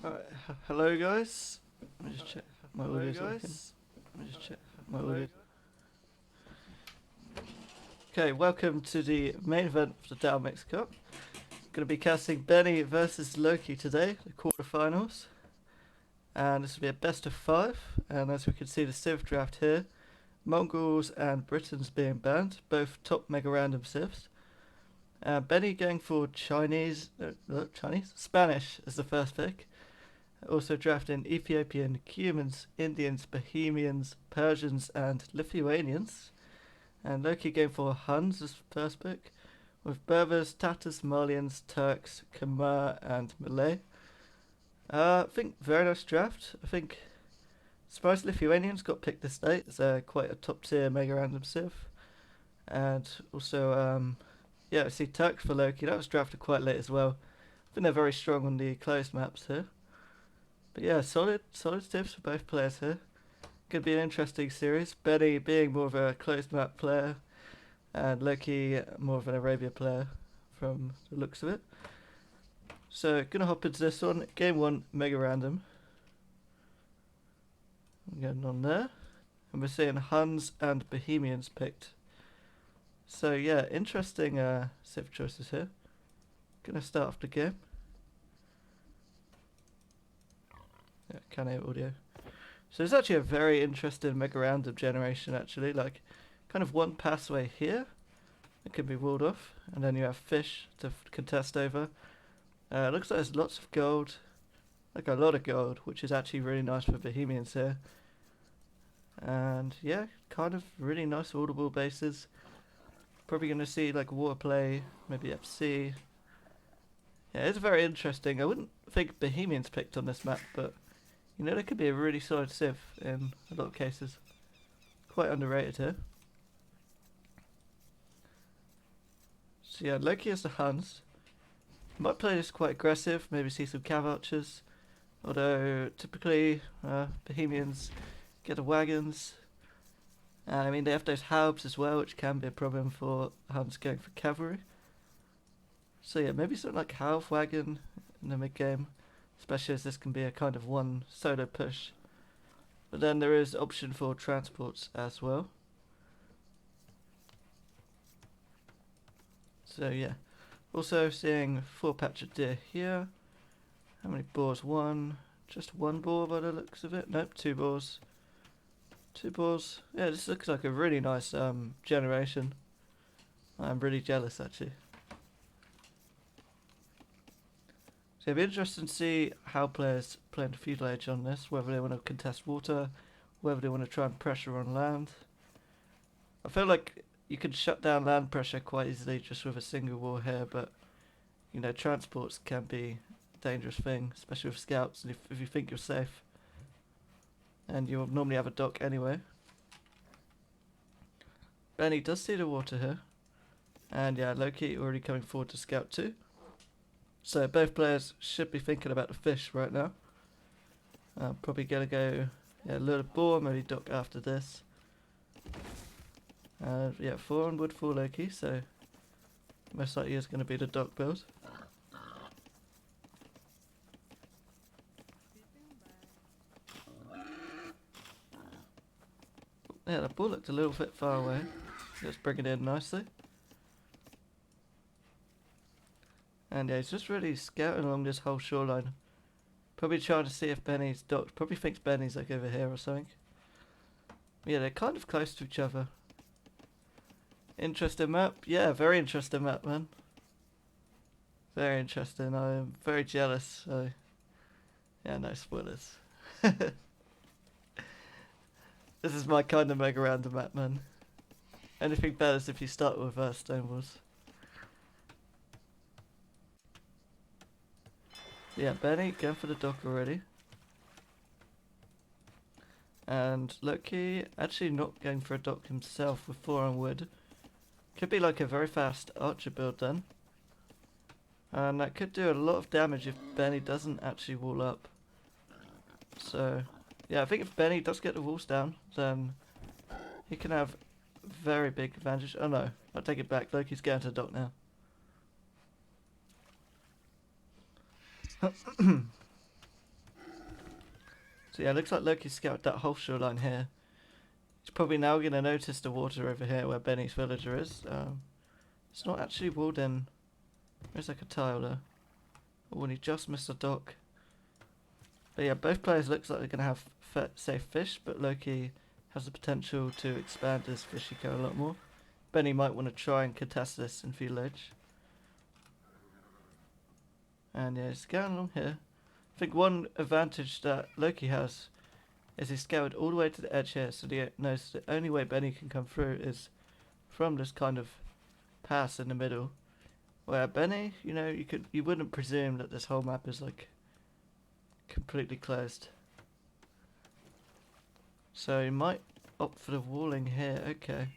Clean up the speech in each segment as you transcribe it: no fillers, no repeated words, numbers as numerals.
Alright, hello guys. Let me just check my audio's working. Let me just check my audio. Okay, welcome to the main event of the DAO Mix Cup. Going to be casting Benni versus Loki today, the quarterfinals. And this will be a best of 5. And as we can see, the Civ draft here, Mongols and Britons being banned, both top mega random Civs. Benni going for Spanish as the first pick. Also drafting Ethiopian, Cumans, Indians, Bohemians, Persians, and Lithuanians. And Loki going for Huns as first pick, with Berbers, Tatars, Malians, Turks, Khmer, and Malay. I think very nice draft. I think surprised Lithuanians got picked this late. It's quite a top tier mega random civ. And also, I see Turks for Loki. That was drafted quite late as well. I think they're very strong on the closed maps here. But yeah, solid tips for both players here. Could be an interesting series. Benni being more of a closed map player, and Loki more of an Arabia player from the looks of it. So, gonna hop into this one. Game 1, mega random. I'm getting on there. And we're seeing Huns and Bohemians picked. So yeah, interesting civ choices here. Gonna start off the game. Yeah, can hear audio. So it's actually a very interesting mega random generation actually, like kind of one pathway here that can be walled off, and then you have fish to contest over. Looks like there's lots of gold, like a lot of gold, which is actually really nice for Bohemians here. And yeah, kind of really nice audible bases. Probably going to see like water play, maybe FC. Yeah, it's very interesting. I wouldn't think Bohemians picked on this map, but you know, there could be a really solid civ in a lot of cases. Quite underrated here. So yeah, Loki has the Huns. Might play this quite aggressive, maybe see some cav archers. Although, typically, Bohemians get the wagons. And I mean, they have those halbs as well, which can be a problem for Huns going for cavalry. So yeah, maybe something like half wagon in the mid game. Especially as this can be a kind of one solo push. But then there is option for transports as well. So yeah. Also seeing 4 patch of deer here. How many boars? 1. Just 1 boar by the looks of it. Nope, 2 boars. 2 boars. Yeah, this looks like a really nice generation. I'm really jealous actually. So it'll be interesting to see how players play into feudal age on this, whether they want to contest water, whether they want to try and pressure on land. I feel like you can shut down land pressure quite easily just with a single war here, but you know, transports can be a dangerous thing, especially with scouts, and if you think you're safe. And you'll normally have a dock anyway. Benni does see the water here. And yeah, Loki already coming forward to scout too. So both players should be thinking about the fish right now. Probably gonna go lure the boar, maybe dock after this. Yeah, 4 on wood for Loki, so most likely is going to be the dock build. Yeah, the ball looked a little bit far away. Let's bring it in nicely. And yeah, he's just really scouting along this whole shoreline. Probably trying to see if Benni's docked. Probably thinks Benni's like over here or something. Yeah, they're kind of close to each other. Interesting map. Yeah, very interesting map, man. Very interesting. I'm very jealous. So yeah, no spoilers. This is my kind of mega random map, man. Anything better is if you start with stone walls. Yeah, Benni going for the dock already. And Loki actually not going for a dock himself with 4 on wood. Could be like a very fast archer build then. And that could do a lot of damage if Benni doesn't actually wall up. So yeah, I think if Benni does get the walls down, then he can have very big advantage. Oh no, I'll take it back. Loki's going to the dock now. So yeah, it looks like Loki scouted that whole shoreline here. He's probably now going to notice the water over here where Benny's villager is. It's not actually walled in. There's like a tile there. Oh, and he just missed a dock. But yeah, both players looks like they're going to have safe fish, but Loki has the potential to expand his fish eco a lot more. Benny might want to try and contest this in field edge. And yeah, he's going along here. I think one advantage that Loki has is he scouted all the way to the edge here, so he knows the only way Benny can come through is from this kind of pass in the middle. Where Benny, you know, you wouldn't presume that this whole map is like completely closed. So he might opt for the walling here. Okay.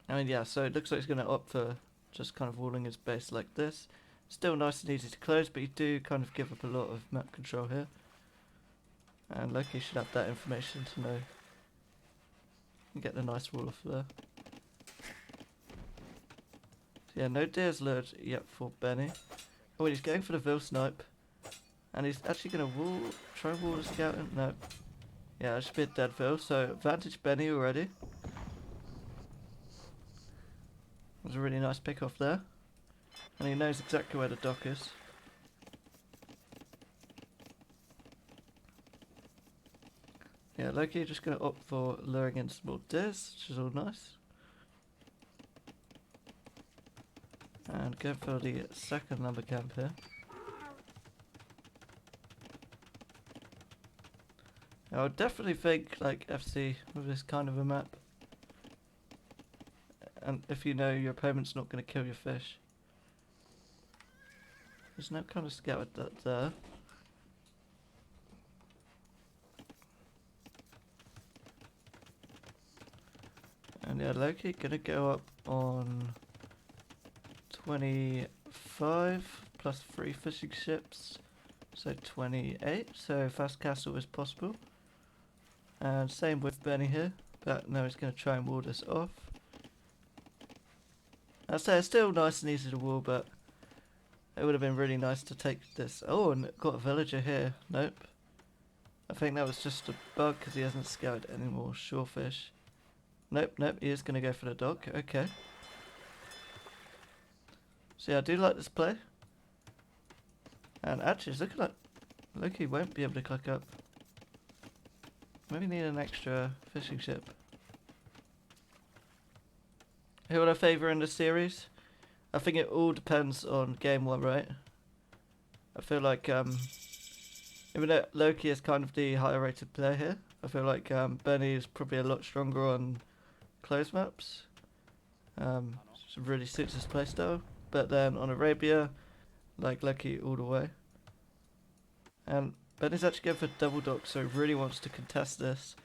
I mean, yeah, so it looks like he's going to opt for just kind of walling his base like this. Still nice and easy to close, but you do kind of give up a lot of map control here. And Loki should have that information to know. And get the nice wall off there. So yeah, no deer's lured yet for Benny. Oh, he's going for the Vil snipe. And he's actually going to try and wall the scout in. No. Yeah, that should be a dead Vil, so advantage Benny already. That was a really nice pick off there. And he knows exactly where the dock is. Yeah, Loki just going to opt for luring in some more deers, which is all nice. And go for the second lumber camp here. I would definitely think like FC with this kind of a map. And if you know your opponent's not going to kill your fish. There's no kind of scouted that there. And yeah, Loki gonna go up on 25 plus 3 fishing ships, so 28. So fast castle is possible. And same with Benny here, but now he's gonna try and wall this off. I'd say it's still nice and easy to wall, but it would have been really nice to take this. Oh, and got a villager here. Nope. I think that was just a bug because he hasn't scouted any more shorefish. Nope, nope, he is going to go for the dock. Okay. So yeah, I do like this play. And actually, it's looking like Loki won't be able to click up. Maybe need an extra fishing ship. Who would I favour in this series? I think it all depends on game one, right? I feel like, even though Loki is kind of the higher rated player here, I feel like Benny is probably a lot stronger on closed maps. Really suits his playstyle. But then on Arabia, like Loki all the way. And Benny's actually going for double dock, so he really wants to contest this.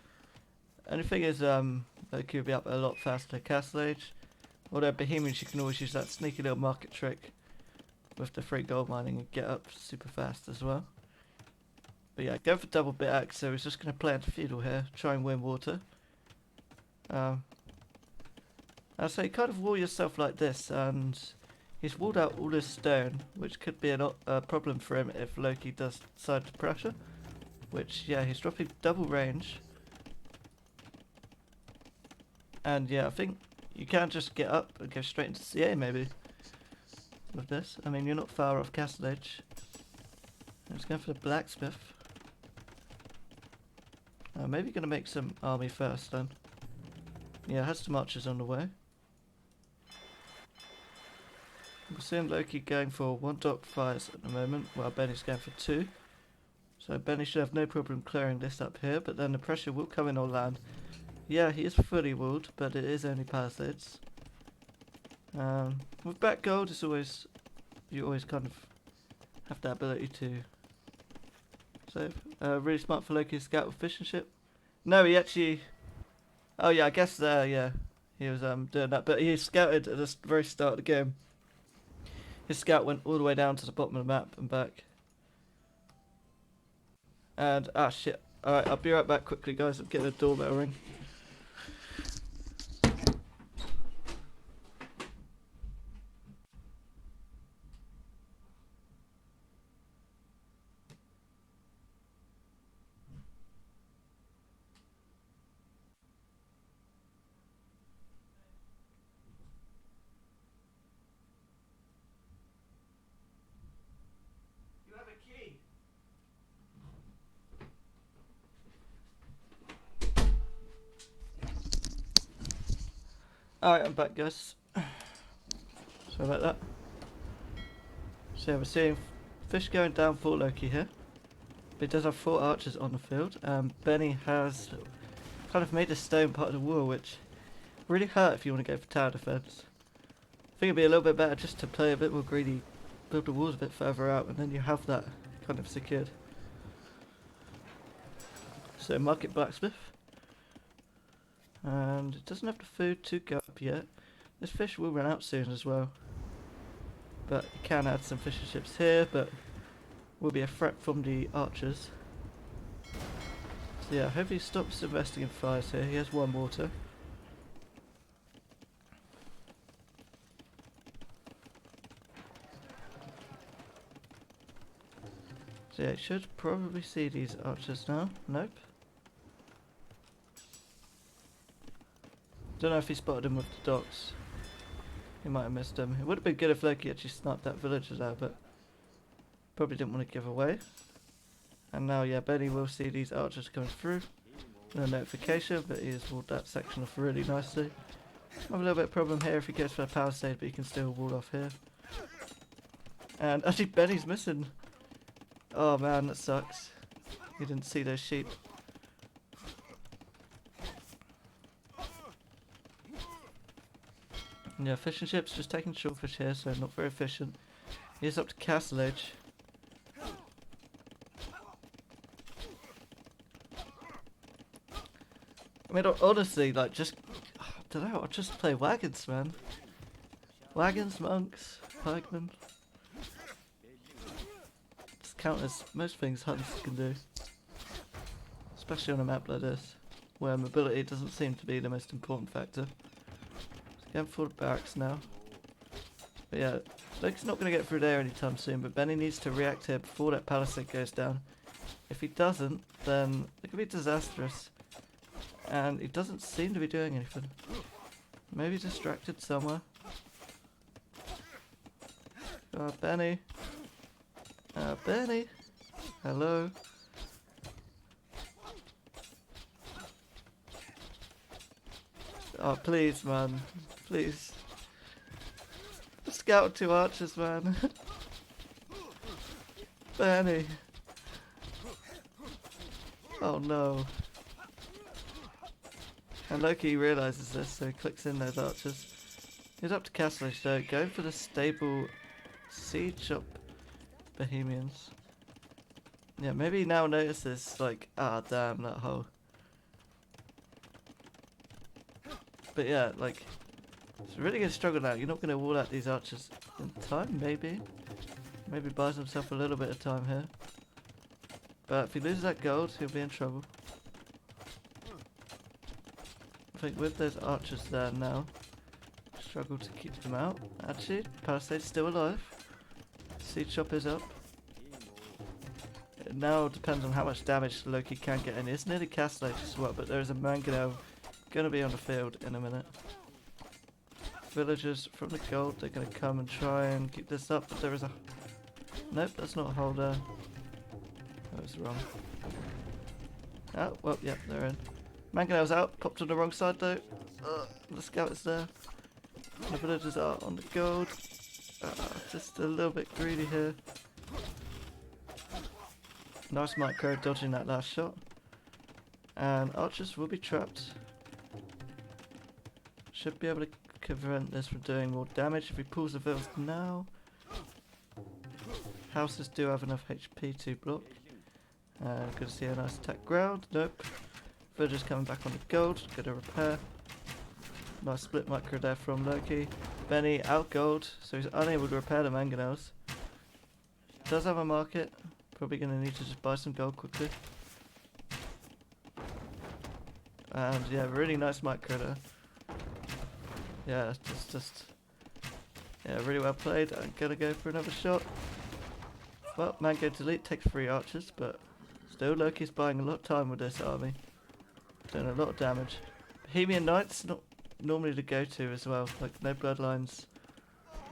Only thing is, Loki will be up a lot faster Castle Age. Although Bohemians, you can always use that sneaky little market trick with the free gold mining and get up super fast as well. But yeah, go for double bit axe, so he's just going to play into feudal here, try and win water. I'd say kind of wall yourself like this, and he's walled out all this stone, which could be a problem for him if Loki does decide to pressure. Which, yeah, he's dropping double range. And yeah, I think you can just get up and go straight into CA maybe with this. I mean, you're not far off Castle Age. Let's go for the blacksmith. Maybe gonna make some army first then. Yeah, has some archers on the way. We're seeing Loki going for 1 dock fires at the moment, while Benny's going for 2. So Benny should have no problem clearing this up here, but then the pressure will come in on land. Yeah, he is fully walled, but it is only palisades. With back gold, it's always, you always kind of have that ability to save. Really smart for Loki to scout with fishing ship. No, he actually, oh yeah, I guess yeah, he was doing that, but he scouted at the very start of the game. His scout went all the way down to the bottom of the map and back. And shit. Alright, I'll be right back quickly, guys. I'm getting a doorbell ring. Alright, I'm back, guys. Sorry about that. So yeah, we're seeing fish going down for Loki here. But he does have 4 archers on the field. Benni has kind of made a stone part of the wall, which really hurt if you want to go for tower defense. I think it'd be a little bit better just to play a bit more greedy, build the walls a bit further out, and then you have that kind of secured. So market blacksmith. And it doesn't have the food to go up yet. This fish will run out soon as well. But you can add some fishing ships here, but will be a threat from the archers. So yeah, I hope he stops investing in fires here. He has 1 water. So yeah, you should probably see these archers now. Nope. Don't know if he spotted them with the docks. He might have missed them. It would have been good if Loki actually sniped that villagers out, but probably didn't want to give away. And now, yeah, Benni will see these archers coming through. No notification, but he has walled that section off really nicely. Have a little bit of problem here if he goes for a power stage, but he can still wall off here. And actually, Benni's missing. Oh man, that sucks. He didn't see those sheep. Yeah, fishing ships just taking shortfish here, so not very efficient. He's up to castle edge. I mean, honestly, like, just, I don't know, I'll just play wagons, man. Wagons, monks, pikemen. Just count as most things hunters can do. Especially on a map like this, where mobility doesn't seem to be the most important factor. Going for the barracks now. But yeah, Loki's not going to get through there anytime soon, but Benni needs to react here before that palisade goes down. If he doesn't, then it could be disastrous. And he doesn't seem to be doing anything. Maybe distracted somewhere. Benni. Benni. Hello. Oh, please, man. Please. Scout 2 archers, man. Benni. Oh no. And Loki realises this, so he clicks in those archers. He's up to castle edge though, going for the stable siege shop Bohemians. Yeah, maybe he now notices, like, ah damn, that hole. But yeah, like, it's really going to struggle now. You're not going to wall out these archers in time, maybe. Maybe buys himself a little bit of time here. But if he loses that gold, he'll be in trouble. I think with those archers there now, struggle to keep them out. Actually, Palisade's still alive. Siege shop is up. It now depends on how much damage Loki can get in. It's nearly castle edge as well, but there is a mangonel gonna be on the field in a minute. Villagers from the gold, they're gonna come and try and keep this up, but there is a... Nope, that's not a hole there. That was wrong. Oh, well, yep, they're in. Mangonel's out, popped on the wrong side though. The scout is there. The villagers are on the gold. Just a little bit greedy here. Nice micro dodging that last shot. And archers will be trapped. Should be able to prevent this from doing more damage if he pulls the vills now. Houses do have enough HP to block. Good to see a nice attack ground. Nope. Villagers coming back on the gold. Gonna repair. Nice split micro there from Loki. Benni out gold, so he's unable to repair the mangonels. Does have a market. Probably gonna need to just buy some gold quickly. And yeah, really nice micro there. Yeah, just yeah, really well played. I'm gonna go for another shot. Well, Mango delete takes 3 archers, but still Loki's buying a lot of time with this army. Doing a lot of damage. Bohemian Knights, not normally the go-to as well. Like, no bloodlines.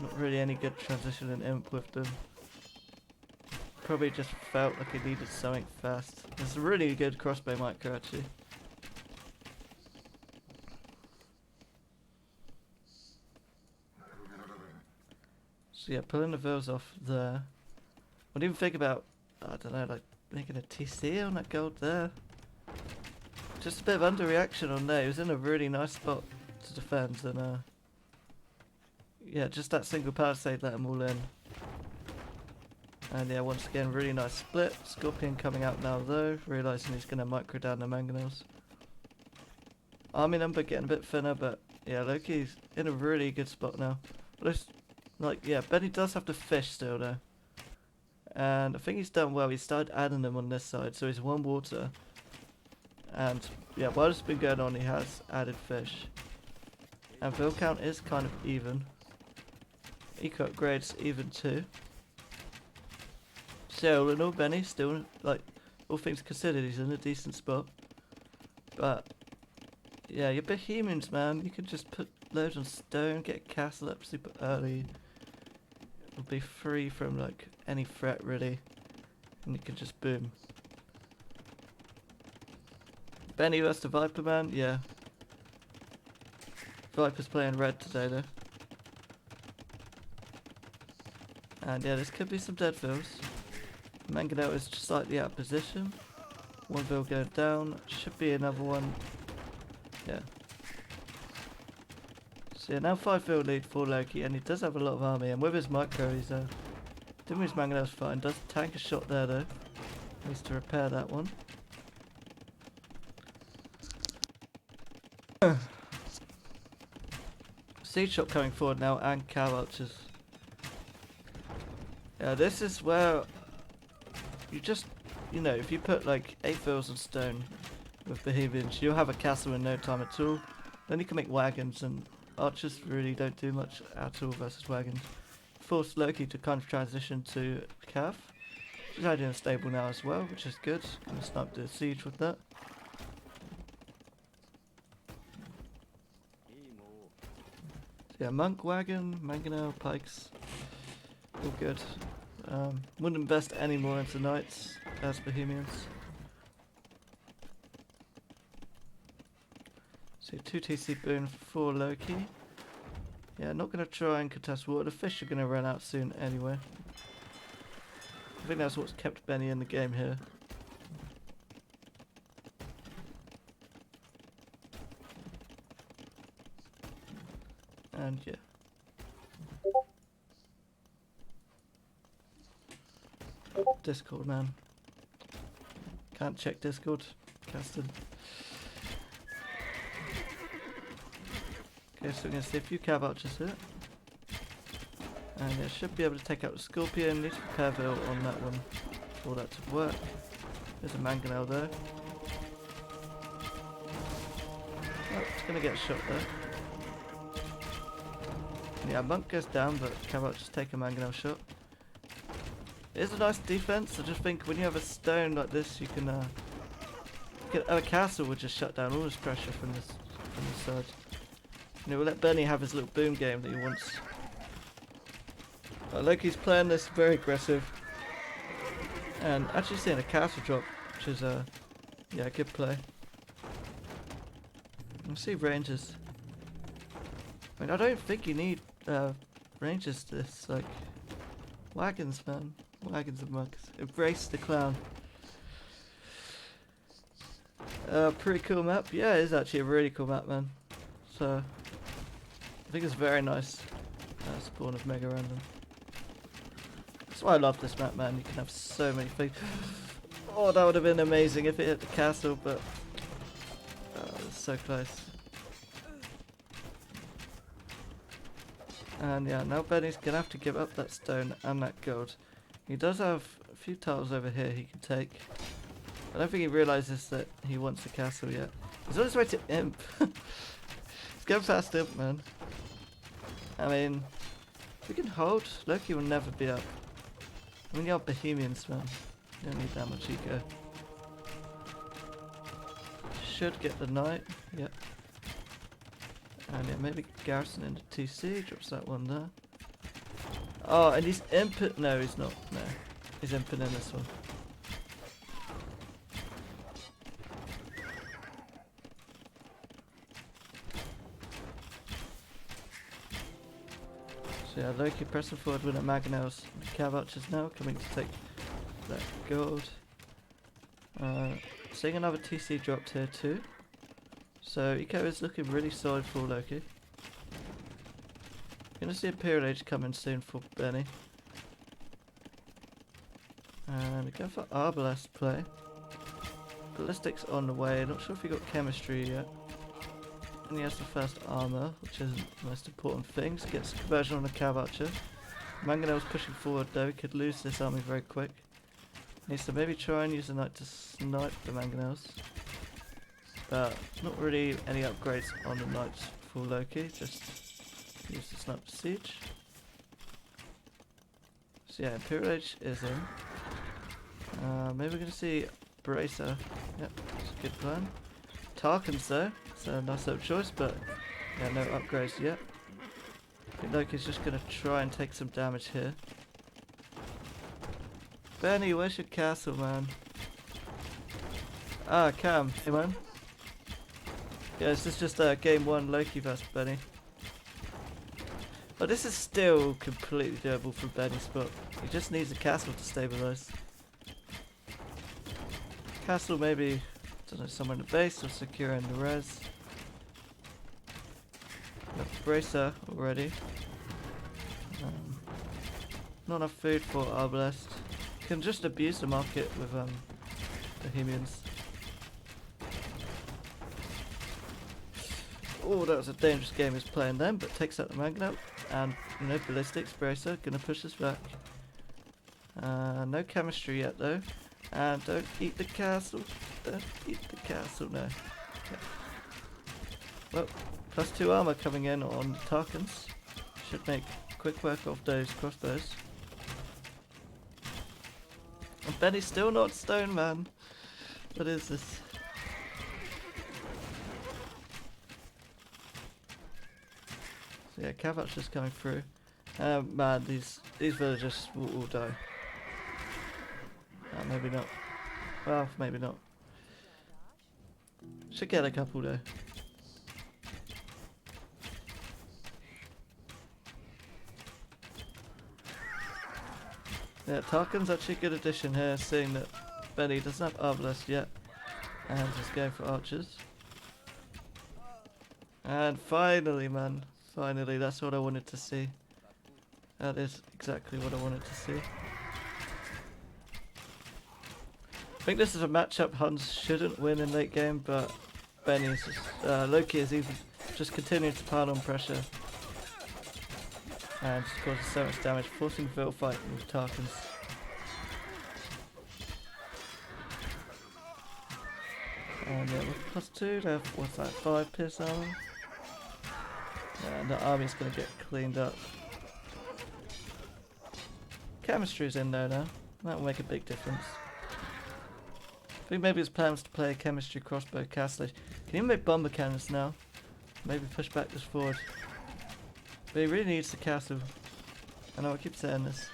Not really any good transition in imp with them. Probably just felt like he needed something fast. It's a really good crossbow micro actually. So yeah, pulling the vills off there. What do you even think about, I don't know, like making a TC on that gold there? Just a bit of underreaction on there. He was in a really nice spot to defend, and yeah, just that single palisade let them all in. And yeah, once again, really nice split. Scorpion coming out now though, realising he's going to micro down the mangonels. Army number getting a bit thinner, but yeah, Loki's in a really good spot now. Like, yeah, Benni does have to fish still though. And I think he's done well. He started adding them on this side, so he's 1 water. And yeah, while it's been going on, he has added fish. And vill count is kind of even. Eco upgrades even too. So all in all, Benni still, like, all things considered, he's in a decent spot. But yeah, your Bohemians, man, you can just put loads on stone, get a castle up super early. It'll be free from like any threat really, and you can just boom. Benni versus the Viper, man, yeah. Viper's playing red today though. And yeah, this could be some dead vills. Mangonel is just slightly out of position. 1 vill going down. Should be another one. Yeah. So yeah, now 5 vill lead for Loki, and he does have a lot of army. And with his micro, he's doing his Mangonel's fine. Does tank a shot there though. Needs to repair that one. Siege shot coming forward now, and cow archers. Yeah, this is where you just, you know, if you put like 8 vills on stone with Bohemians, you'll have a castle in no time at all. Then you can make wagons, and archers really don't do much at all versus wagons. Force Loki to kind of transition to Cav. She's hiding in a stable now as well, which is good. Gonna snipe the siege with that. So yeah, monk, wagon, mangonel, pikes, all good. Wouldn't invest any more into knights as Bohemians. So 2 TC boon for Loki. Yeah, not going to try and contest water. The fish are going to run out soon anyway. I think that's what's kept Benni in the game here. And yeah. Discord, man. Can't check Discord. Casted. Okay, so we're going to see a few cav archers here. And yeah, should be able to take out the Scorpion. Need to prepare Vill on that one for that to work. There's a Mangonel there. Oh, it's going to get a shot there. Yeah, Monk goes down, but cav archers take a Mangonel shot. It is a nice defense. I just think when you have a stone like this, you can have a castle would just shut down all this pressure from this side. And it will let Benni have his little boom game that he wants. Loki's playing this very aggressive, and actually seeing a castle drop, which is yeah, good play. Let's see ranges. I mean, I don't think you need ranges to this, like wagons, man. Wagons and mugs. Embrace the clown. Pretty cool map. Yeah, it is actually a really cool map, man. So, I think it's very nice. Spawn of Mega Random. That's why I love this map, man. You can have so many things. Oh, that would have been amazing if it hit the castle, but it's so close. And yeah, now Benni's gonna have to give up that stone and that gold. He does have a few tiles over here he can take. I don't think he realises that he wants a castle yet. He's on his way to Imp. He's going past Imp, man. I mean, if we can hold, Loki will never be up. I mean, you're Bohemians, man. You don't need that much eco. Should get the knight. Yep. And yeah, maybe Garrison into TC. Drops that one there. Oh, and he's imping. No, he's not. No. He's imping in this one. So yeah, Loki pressing forward with a Mangonels. Cav Archers now coming to take that gold. Seeing another TC dropped here too. So Eco is looking really solid for Loki. Gonna see Imperial Age coming soon for Benny. And go for Arbalest play. Ballistic's on the way, not sure if he got chemistry yet. And he has the first armor, which isn't the most important thing. So gets conversion on the Cav Archer. Mangonel's pushing forward though, he could lose this army very quick. Needs to maybe try and use the Knight to snipe the Mangonels. But not really any upgrades on the Knights for Loki, just use the snipe to siege. So yeah, Imperial Age is in. Maybe we're going to see Bracer. Yep, that's a good plan. Tarkans though, it's a nice little choice, but yeah, no upgrades yet. I think Loki's just going to try and take some damage here. Benny, where's your castle, man? Ah, Cam, hey man. Yeah, this is just game 1 Loki vs Benny. But this is still completely doable for Benny's spot. He just needs a castle to stabilise. Castle maybe, don't know, somewhere in the base or secure in the res. Got Bracer already. Not enough food for Arbalest. Can just abuse the market with Bohemians. Oh, that was a dangerous game he's playing then, but takes out the Magnet. And no ballistics, Bracer, gonna push us back. No chemistry yet though. And don't eat the castle. Don't eat the castle, no. Okay. Well, +2 armor coming in on the Tarkans. Should make quick work of those crossbows. And Benny's still not stone, man. What is this? So yeah, Cav Archer's coming through. Man, these villagers will all die. Maybe not. Well, maybe not. Should get a couple though. Yeah, Tarkin's actually a good addition here, seeing that Benny doesn't have Arbalest yet. And just going for archers. And finally, man. Finally, that's what I wanted to see. That is exactly what I wanted to see. I think this is a matchup Huns shouldn't win in late game, but Benny's Loki is even just continuing to pile on pressure and just causes so much damage, forcing Vil fight with Tarkans. And yeah, with +2, they have, what's that, 5 pierce armor? Yeah, and the army's gonna get cleaned up. Chemistry's in there now, that will make a big difference. I think maybe his plan was to play a chemistry crossbow castle. Can even make bomber cannons now. Maybe push back this forward. But he really needs the castle. I know I keep saying this.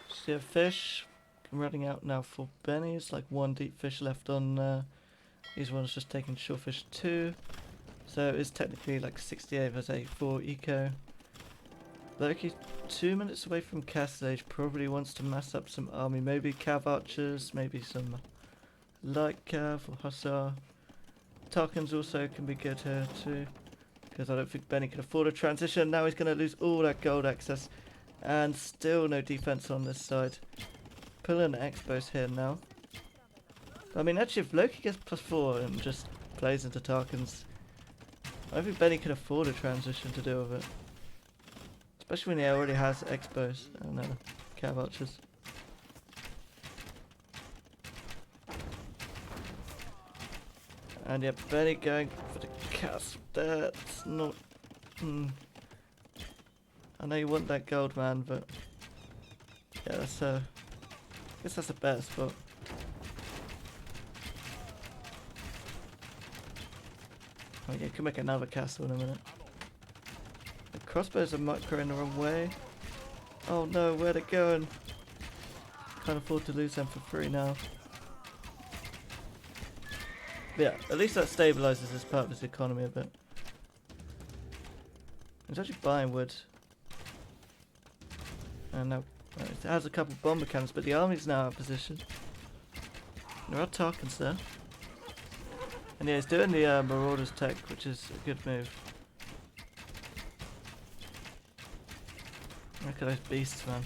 So yeah, fish. I'm running out now for Benny. It's like 1 deep fish left on these ones, just taking short fish 2. So it's technically like 68 versus 84 eco. Loki 2 minutes away from Castle Age, probably wants to mass up some army. Maybe Cav Archers, maybe some light Cav or Hussar. Tarkans also can be good here too, because I don't think Benny can afford a transition. Now he's going to lose all that gold access. And still no defense on this side. Pulling the Expos here now. I mean, actually, if Loki gets +4 and just plays into Tarkans, I don't think Benny can afford a transition to deal with it. Especially when he already has Expos and Cav Archers. And yeah, Benny going for the castle. That's not... I know you want that gold, man, but... yeah, that's I guess that's a better spot. Oh yeah, can make another castle in a minute. The crossbows are micro in the wrong way. Oh no, where'd it going? Can't afford to lose them for free now. But yeah, at least that stabilizes this part of this economy a bit. It's actually buying wood. And now it has a couple bomber cannons, but the army's now out of position. There are Tarkans there. And yeah, he's doing the Marauders tech, which is a good move. Look at those beasts, man.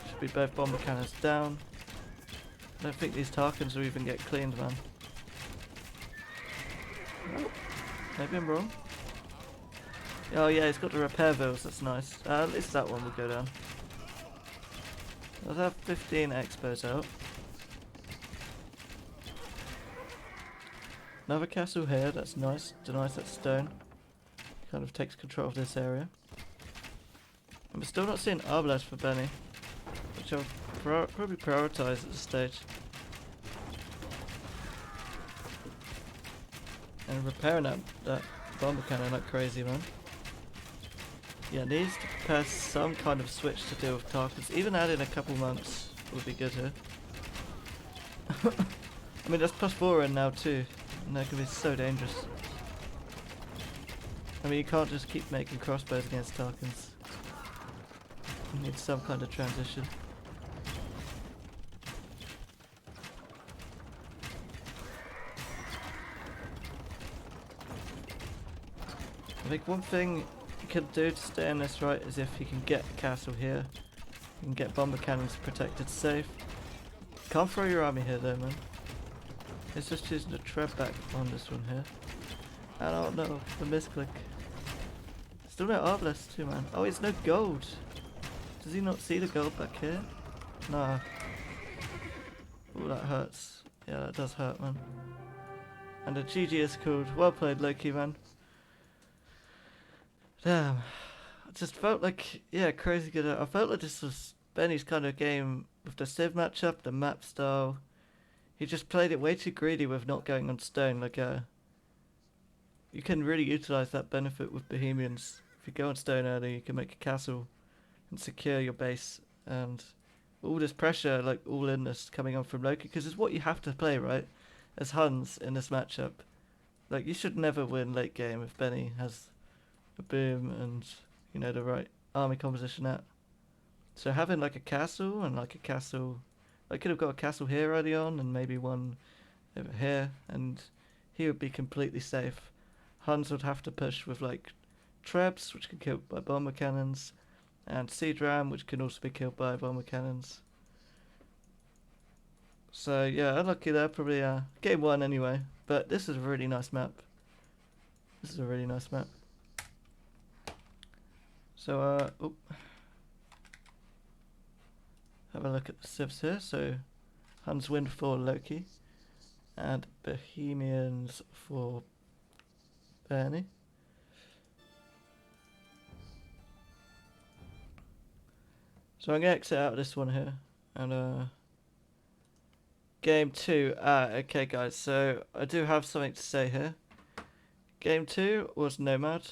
Should be both bomber cannons down. I don't think these Tarkans will even get cleaned, man. Oh, maybe I'm wrong. Oh yeah, he's got the repair bills, that's nice. At least that one will go down. Let's have 15 expos out. Another castle here, that's nice. Denies that stone. Kind of takes control of this area. And we're still not seeing Arbalest for Benni, which I'll probably prioritise at this stage. And repairing that bomber cannon like crazy, man. Yeah, needs to prepare some kind of switch to deal with Tarkans. Even adding a couple monks would be good here. I mean, that's +4 in now too, and that can be so dangerous. I mean, you can't just keep making crossbows against Tarkans. You need some kind of transition. I think one thing you can do to stay in this right is if you can get a castle here. You can get bomber cannons protected safe. Can't throw your army here though, man. It's just choosing to tread back on this one here. I don't know, the misclick. Still no Arbalest too, man. Oh, it's no gold. Does he not see the gold back here? Nah. Oh, that hurts. Yeah, that does hurt, man. And the GG is called. Well played, Loki, man. Damn. I just felt like, yeah, crazy good. I felt like this was Benni's kind of game with the Civ matchup, the map style. He just played it way too greedy with not going on stone. Like, you can really utilize that benefit with Bohemians. If you go on stone early, you can make a castle and secure your base. And all this pressure, like all in this coming on from Loki, because it's what you have to play, right? As Huns in this matchup. Like, you should never win late game if Benni has a boom and, you know, the right army composition out. So having like a castle and like a castle, I could have got a castle here early on and maybe one over here, and he would be completely safe. Huns would have to push with like Trebs, which can kill by bomber cannons, and Siege Ram, which can also be killed by bomber cannons. So yeah, unlucky there, probably game 1 anyway, but this is a really nice map. This is a really nice map. So have a look at the civs here. So Huns win for Loki, and Bohemians for Benni. So I'm gonna exit out of this one here, and game 2. Okay guys, so I do have something to say here. Game 2 was Nomad,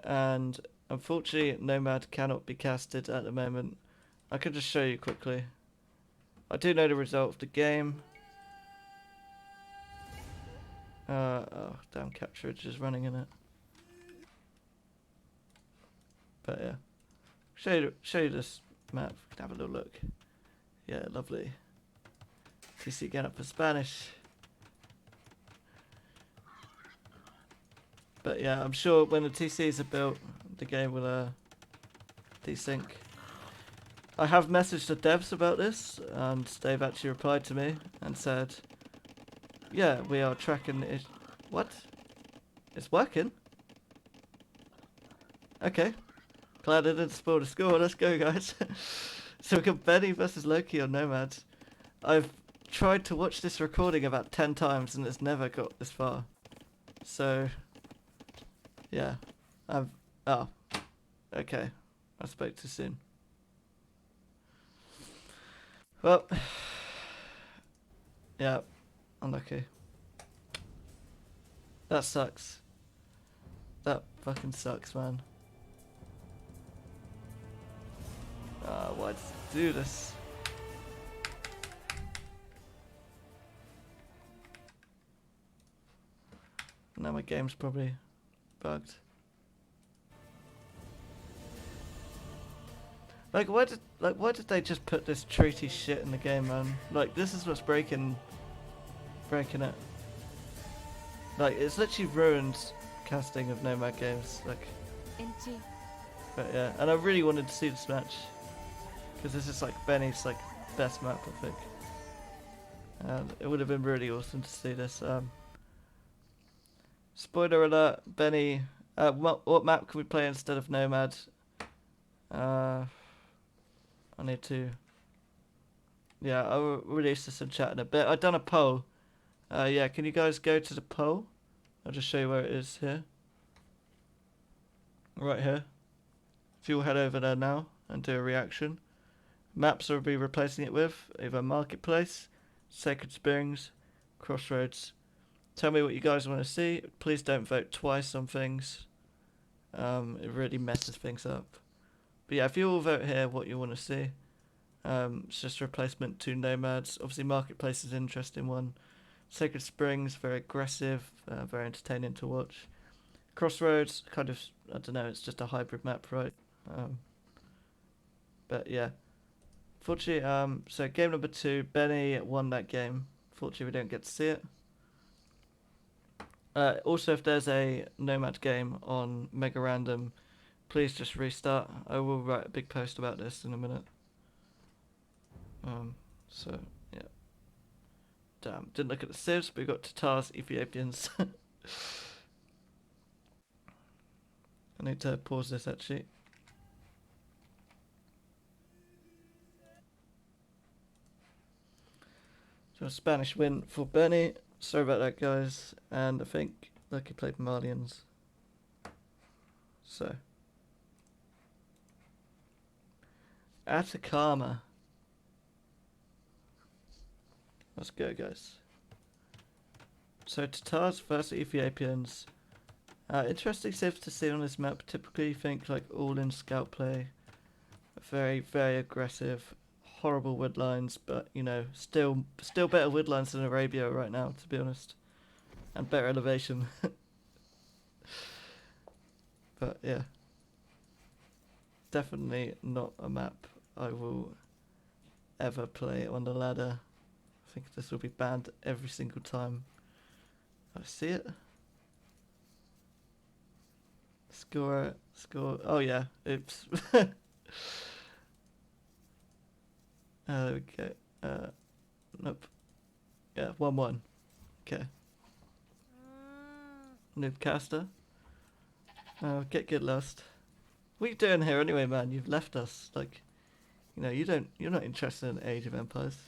and unfortunately Nomad cannot be casted at the moment. I can just show you quickly. I do know the result of the game. Oh damn, Capturage is running in it. But yeah, show you this map. We can have a little look. Yeah, lovely. TC again up for Spanish. But yeah, I'm sure when the TCs are built, the game will desync. I have messaged the devs about this, and they've actually replied to me and said, yeah, we are tracking it. What? It's working? Okay. Glad I didn't spoil the score. Let's go, guys. So we got Benni versus Loki on Nomad. I've tried to watch this recording about 10 times and it's never got this far. So, yeah. Oh. Okay. I spoke too soon. Well. Yeah. Unlucky. That sucks. That fucking sucks, man. Why let's do this. Now my game's probably bugged. Like why did they just put this treaty shit in the game, man? Like this is what's breaking it. Like it's literally ruined casting of Nomad games. Like, but yeah, and I really wanted to see this match because this is like Benny's like best map, I think. And it would have been really awesome to see this. Spoiler alert, Benny. What map can we play instead of Nomad? I need to. Yeah, I'll release this in chat in a bit. I've done a poll. Yeah, can you guys go to the poll? I'll just show you where it is here. Right here. If you'll head over there now and do a reaction. Maps I'll be replacing it with either Marketplace, Sacred Springs, Crossroads. Tell me what you guys want to see. Please don't vote twice on things. It really messes things up. But yeah, if you all vote here what you want to see. It's just a replacement to Nomads. Obviously Marketplace is an interesting one. Sacred Springs, very aggressive, very entertaining to watch. Crossroads, kind of, I don't know, it's just a hybrid map, right? But yeah. Fortunately, so game number 2, Benny won that game. Fortunately, we don't get to see it. Also, if there's a Nomad game on Mega Random, please just restart. I will write a big post about this in a minute. So, yeah. Damn, didn't look at the civs, but we got Tatars, Ethiopians. I need to pause this actually. So a Spanish win for Benny. Sorry about that, guys. And I think Loki played Malians. So. Atacama. Let's go, guys. So Tatars versus Ethiopians. Interesting civs to see on this map. Typically you think like all-in scout play. Very, very aggressive. Horrible wood lines, but you know, still better wood lines than Arabia right now, to be honest, and better elevation. But yeah, definitely not a map I will ever play on the ladder. I think this will be banned every single time I see it. Score. Oh yeah, oops. There we go. Nope. Yeah, 1-1. Okay. Noob caster. Get lost. What are you doing here anyway, man? You've left us. Like, you know, you're not interested in Age of Empires.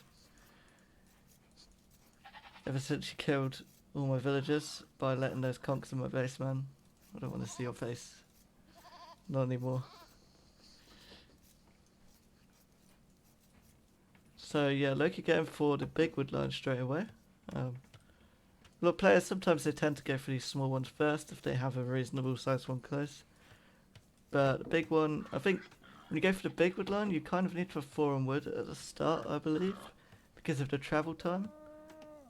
Ever since you killed all my villagers by letting those conks in my base, man. I don't want to see your face. Not anymore. So yeah, Loki going for the big wood line straight away. A lot of players, sometimes they tend to go for these small ones first if they have a reasonable sized one close. But the big one, I think when you go for the big wood line, you kind of need to have 4 on wood at the start, I believe, because of the travel time.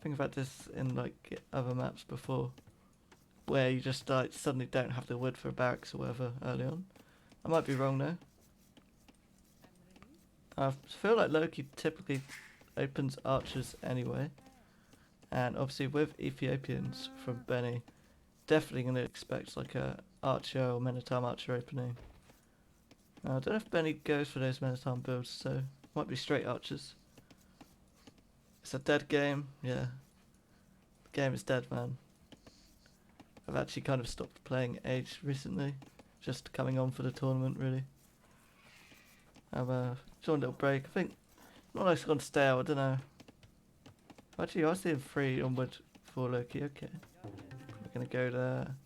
Think about this in like other maps before, where you just like suddenly don't have the wood for barracks or whatever early on. I might be wrong though. I feel like Loki typically opens archers anyway. And obviously with Ethiopians from Benny, definitely going to expect like a archer or Minotaur archer opening. I don't know if Benny goes for those Minotaur builds, so might be straight archers. It's a dead game, yeah. The game is dead, man. I've actually kind of stopped playing Age recently, just coming on for the tournament really. Have a short little break. I think not like it's gone stale. I don't know. Actually, I was seeing 3 onward for Loki. Okay, we're gonna go there.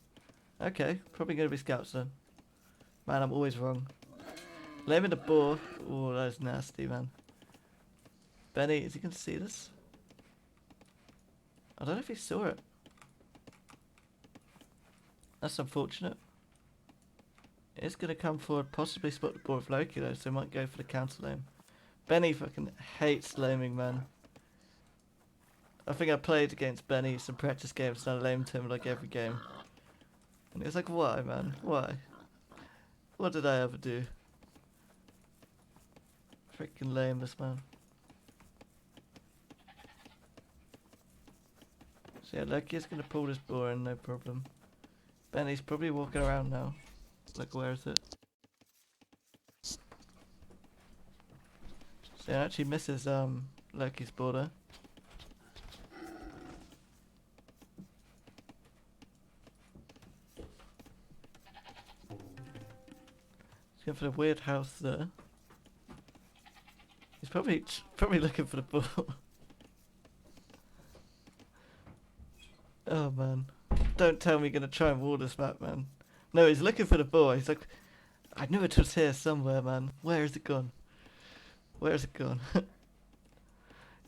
Okay, probably gonna be scouts then. Man, I'm always wrong. Laying the boar. Oh, that is nasty, man. Benny, is he gonna see this? I don't know if he saw it. That's unfortunate. is going to come forward, possibly spot the ball with Loki though, so might go for the counter lame. Benni fucking hates laming, man. I think I played against Benni some practice games and I lamed him like every game. And he was like, why, man? Why? What did I ever do? Freaking lame, this man. So yeah, Loki is going to pull this ball in, no problem. Benny's probably walking around now. Like, where is it? So he actually misses Loki's border. He's going for the weird house there. He's probably looking for the ball. Oh man. Don't tell me you're gonna try and wall this map, man. No, he's looking for the ball. He's like, I knew it was here somewhere, man. Where is it gone? Where is it gone?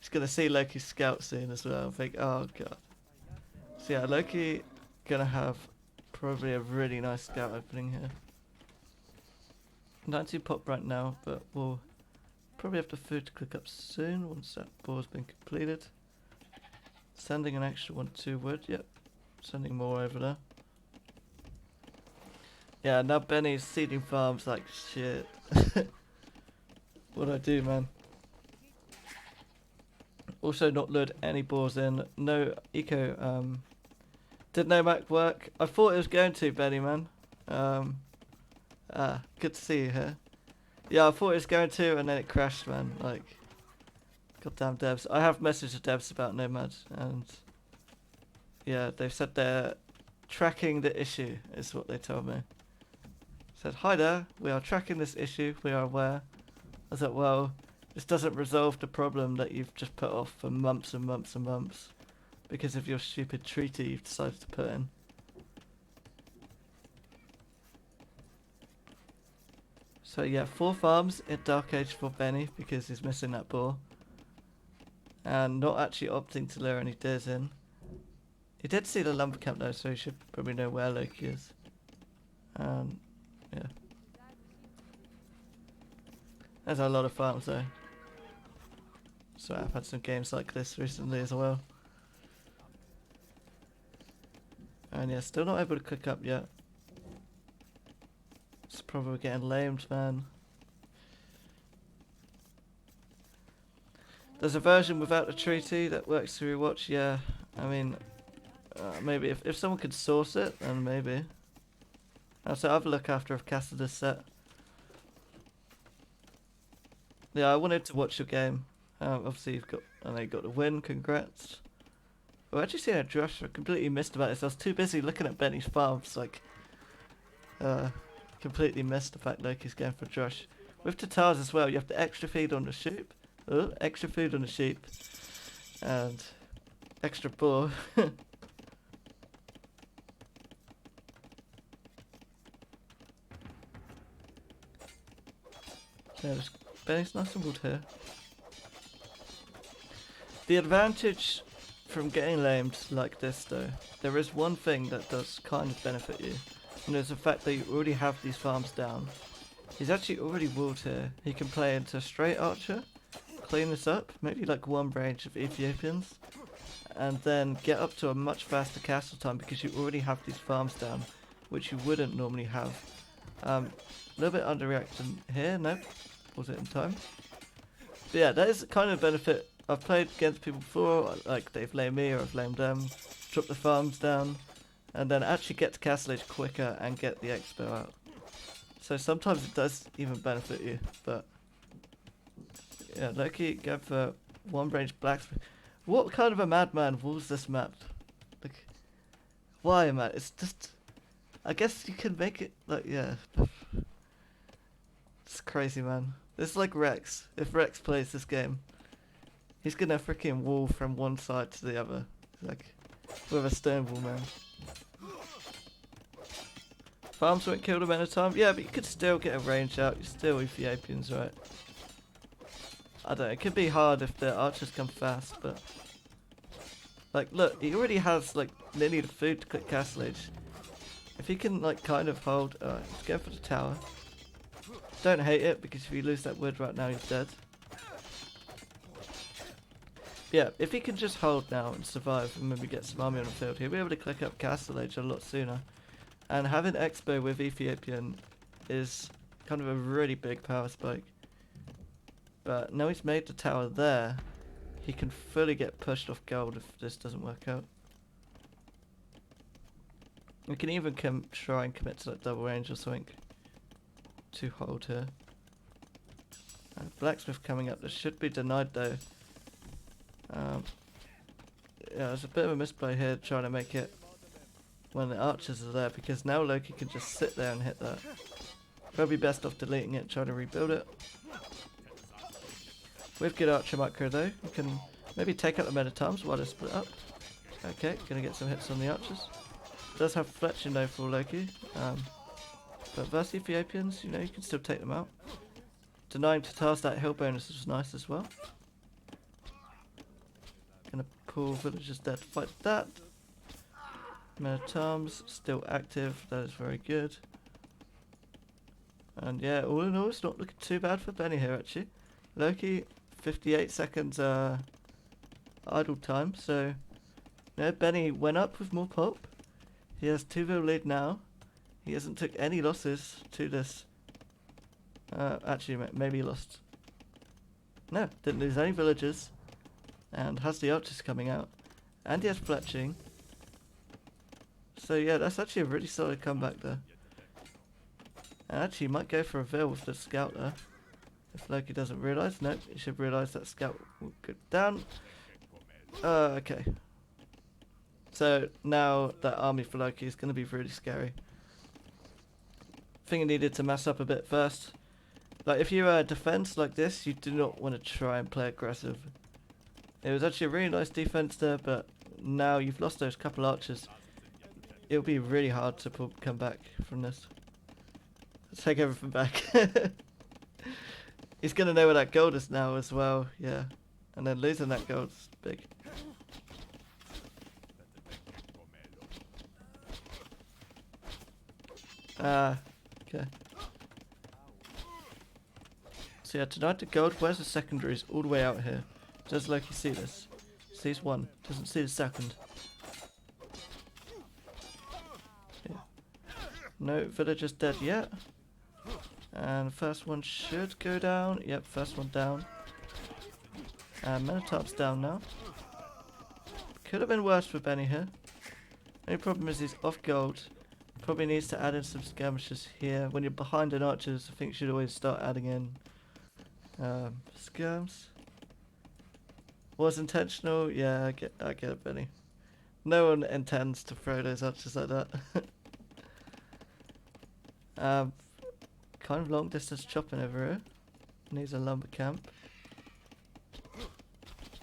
He's gonna see Loki's scout soon as well and think, oh god. So yeah, Loki gonna have probably a really nice scout opening here. Not too pop right now, but we'll probably have the food to click up soon once that ball's been completed. Sending an extra 1-2 wood, yep. Sending more over there. Yeah, now Benny's seeding farms like shit. What do I do, man? Also not lured any balls in. No eco, did no Mac work? I thought it was going to, Benny, man. Good to see you here. Yeah, I thought it was going to and then it crashed, man. Like, goddamn devs. I have messaged the devs about Nomad and yeah, they've said they're tracking the issue, is what they told me. Said, hi there, we are tracking this issue, we are aware. I said, well, this doesn't resolve the problem that you've just put off for months and months and months because of your stupid treaty you've decided to put in. So yeah, 4 farms in Dark Age for Benny because he's missing that ball. And not actually opting to lure any deers in. He did see the lumber camp though, so he should probably know where Loki is. Yeah. There's a lot of farms though. So I've had some games like this recently as well. And yeah, still not able to cook up yet. It's probably getting lamed, man. There's a version without the treaty that works through watch, yeah. I mean, maybe if someone could source it, then maybe. So I'll have a look after I've casted this set. Yeah, I wanted to watch your game. Obviously you've got, I know you got the win, congrats. I've actually seen a Drush, I completely missed about this. I was too busy looking at Benny's farms, like, completely missed the fact Loki's going for Drush. With Tatars as well, you have to extra feed on the sheep. Extra food on the sheep. And extra boar. There's Benny's nice and wood here. The advantage from getting lamed like this though, there is one thing that does kind of benefit you. And it's the fact that you already have these farms down. He's actually already walled here. He can play into straight archer, clean this up, maybe like one range of Ethiopians, and then get up to a much faster castle time because you already have these farms down, which you wouldn't normally have. A little bit underreaction here, nope. Was it in time? But yeah, that is kind of a benefit. I've played against people before, like they've lamed me or I've lamed them, drop the farms down, and then actually get to castle age quicker and get the expo out. So sometimes it does even benefit you, but yeah, Loki go for one range blacksmith. What kind of a madman walls this map? Like, why, man? It's just, I guess you can make it like, yeah. It's crazy, man. This is like Rex. If Rex plays this game, he's gonna freaking wall from one side to the other. Like, with a stone wall, man. Farms won't kill them at a time? Yeah, but you could still get a range out. You're still Ethiopians, right? I don't know. It could be hard if the archers come fast, but... Like, look, he already has, like, nearly the food to click castle age. If he can like kind of hold, let's go for the tower. Don't hate it because if you lose that wood right now, he's dead. Yeah, if he can just hold now and survive and maybe get some army on the field, he'll be able to click up Castle Age a lot sooner. And having Expo with Ethiopian is kind of a really big power spike. But now he's made the tower there, he can fully get pushed off gold if this doesn't work out. We can even try and commit to that double range or something to hold here. Blacksmith coming up, this should be denied though. Yeah, there's a bit of a misplay here trying to make it when the archers are there, because now Loki can just sit there and hit that. Probably best off deleting it, trying to rebuild it. With good archer macro though, you can maybe take out the men at arms while they're split up. Okay, gonna get some hits on the archers. Does have fletching though for Loki, but versus Ethiopians, you know, you can still take them out. Denying Tatars that hill bonus is nice as well. Gonna pull villagers there to fight that. Men at arms still active, that is very good. And yeah, all in all, it's not looking too bad for Benni here actually. Loki, 58 seconds idle time, so no, Benni went up with more pop. He has 2-0 lead now. He hasn't took any losses to this. Actually, maybe he lost. No, didn't lose any villagers. And has the archers coming out. And he has fletching. So yeah, that's actually a really solid comeback there. And actually, he might go for a veil with the scout there. If Loki doesn't realise. No, he should realise that scout will go down. Okay. So now that army for Loki is going to be really scary. I think he needed to mess up a bit first. Like if you defense like this, you do not want to try and play aggressive. It was actually a really nice defense there, but now you've lost those couple archers. It'll be really hard to come back from this. Let's take everything back. He's going to know where that gold is now as well, yeah. And then losing that gold is big. Okay. So yeah, tonight the gold, where's the secondaries? All the way out here. Does Loki see this? Sees one, doesn't see the second. Yeah. No villagers dead yet. And first one should go down. Yep, first one down. And Minotaur's down now. Could have been worse for Benni here. Only problem is he's off gold. Probably needs to add in some skirmishes here. When you're behind an archers, I think you should always start adding in skirms. Was intentional? Yeah, I get it, Benni. No one intends to throw those archers like that. Kind of long distance chopping over here. Needs a lumber camp.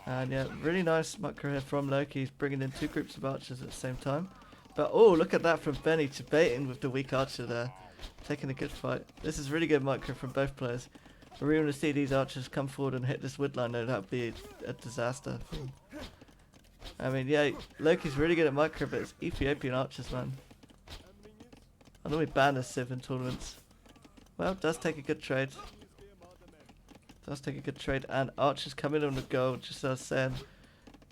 And yeah, really nice macro here from Loki. He's bringing in 2 groups of archers at the same time. But oh, look at that from Benni, baiting with the weak archer there. Taking a good fight. This is really good micro from both players. We really want to see these archers come forward and hit this wood line though. That would be a disaster. I mean, yeah, Loki's really good at micro, but it's Ethiopian archers, man. I normally ban a Civ in tournaments. Well, does take a good trade. Does take a good trade. And archers coming on the gold, just as I was saying.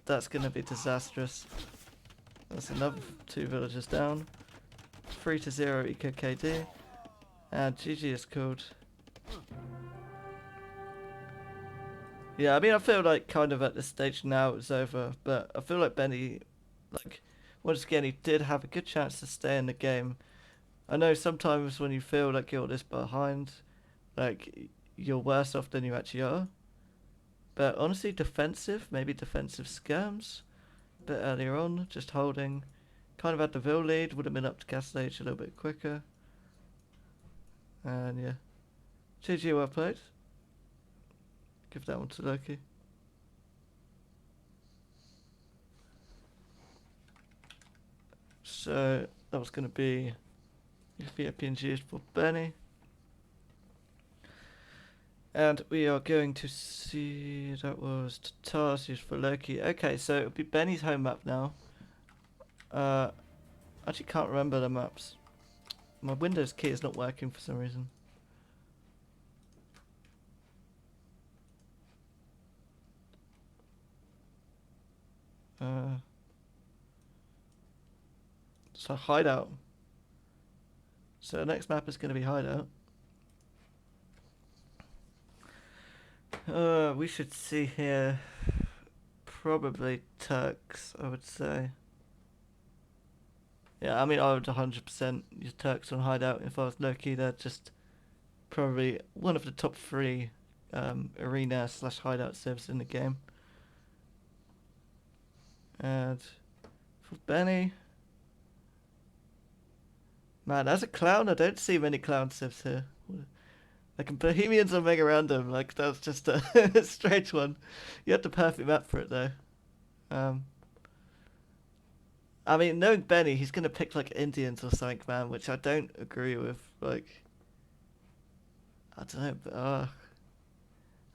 That's going to be disastrous. That's another 2 villagers down. 3-0 Eco KD. And GG is called. Yeah, I mean, I feel like kind of at this stage now it's over. But I feel like Benni, like, once again, he did have a good chance to stay in the game. I know sometimes when you feel like you're this behind, like, you're worse off than you actually are. But honestly, defensive, maybe defensive skirms. Bit earlier on, just holding. Kind of had the Ville lead, would have been up to Castle Age a little bit quicker. And yeah. GG, well played. Give that one to Loki. So, that was going to be Ethiopian G's for Benni. And we are going to see, that was Tatars used for Loki. Okay, so it'll be Benni's home map now. Actually can't remember the maps. My Windows key is not working for some reason. So hideout. So the next map is going to be hideout. We should see here probably Turks, I would say. Yeah, I mean, I would 100% use Turks on hideout if I was Loki. They're just probably one of the top 3 arena / hideout civs in the game. And for Benny, man, as a clown, I don't see many clown civs here. Like Bohemians or Mega Random, like that's just a strange one. You had the perfect map for it though. Um, I mean, knowing Benny, he's gonna pick like Indians or something, man, which I don't agree with. Like, I don't know, but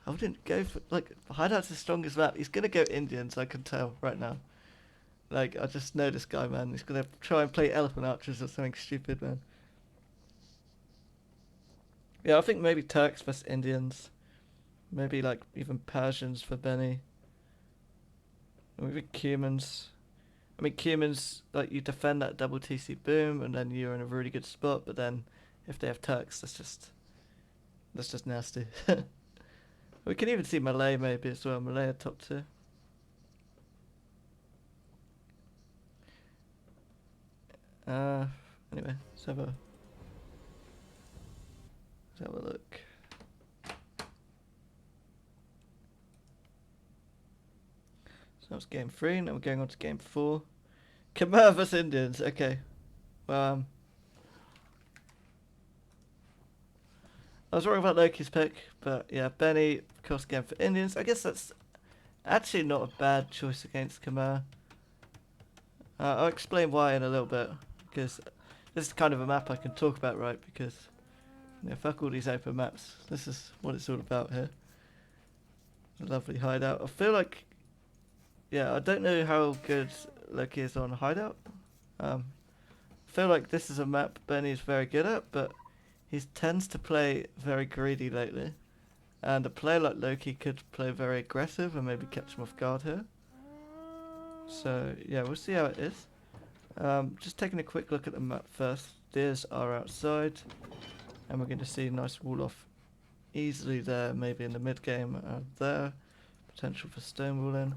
I wouldn't go for like Hideout's the strongest map. He's gonna go Indians, I can tell right now. Like, I just know this guy, man. He's gonna try and play Elephant Archers or something stupid, man. Yeah, I think maybe Turks versus Indians. Maybe like even Persians for Benny. Or maybe Cumans. I mean, Cumans, like, you defend that double TC boom, and then you're in a really good spot. But then, if they have Turks, that's just nasty. We can even see Malay maybe as well. Malay at top 2. Anyway, let's have a look. So that was game 3. Now we're going on to game 4. Khmer vs Indians. Okay. Well, I was wrong about Loki's pick, but yeah, Benny, of course, again for Indians. I guess that's actually not a bad choice against Khmer. I'll explain why in a little bit, because this is kind of a map I can talk about, right? Because, yeah, fuck all these open maps. This is what it's all about here. A lovely hideout. I feel like, yeah, I don't know how good Loki is on hideout. I feel like this is a map Benny is very good at, but he tends to play very greedy lately. And a player like Loki could play very aggressive and maybe catch him off guard here. So, yeah, we'll see how it is. Just taking a quick look at the map first. Deers are outside. And we're going to see a nice wall off easily there, maybe in the mid game there. Potential for stonewalling.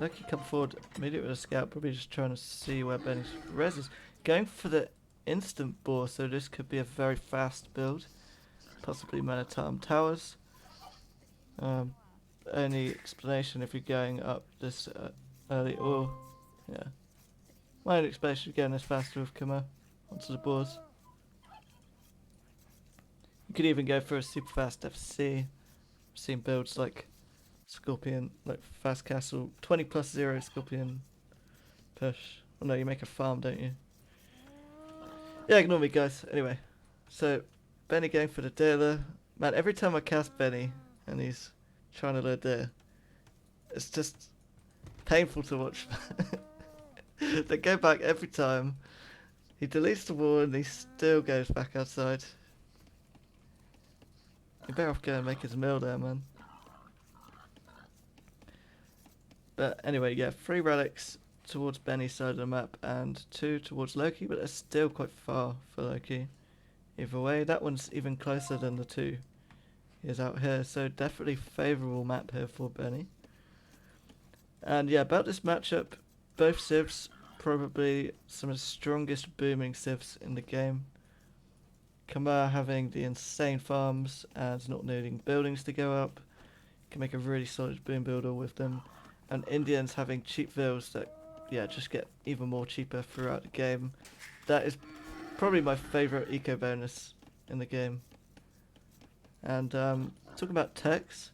Loki come forward immediately with a scout, probably just trying to see where Benny's res is. Going for the instant bore, so this could be a very fast build. Possibly Manatam Towers. Only explanation if you're going up this early, or yeah, my only explanation is going this fast with Khmer onto the boards. You could even go for a super fast FC. I've seen builds like Scorpion, like fast castle, 20+0 Scorpion push. Oh no, you make a farm, don't you? Yeah, ignore me, guys. Anyway, so Benny going for the dealer. Man, every time I cast Benny and he's trying to lure deer, it's just painful to watch. They go back every time. He deletes the wall and he still goes back outside. You better off going and make his mill there, man. But anyway, yeah, 3 relics towards Benny's side of the map and 2 towards Loki, but they're still quite far for Loki. Either way, that one's even closer than the 2 is out here, so definitely favourable map here for Benny. And yeah, about this matchup, both civs probably some of the strongest booming civs in the game. Khmer having the insane farms and not needing buildings to go up, can make a really solid boom builder with them. And Indians having cheap vills that, yeah, just get even more cheaper throughout the game. That is probably my favourite eco bonus in the game. And talking about techs,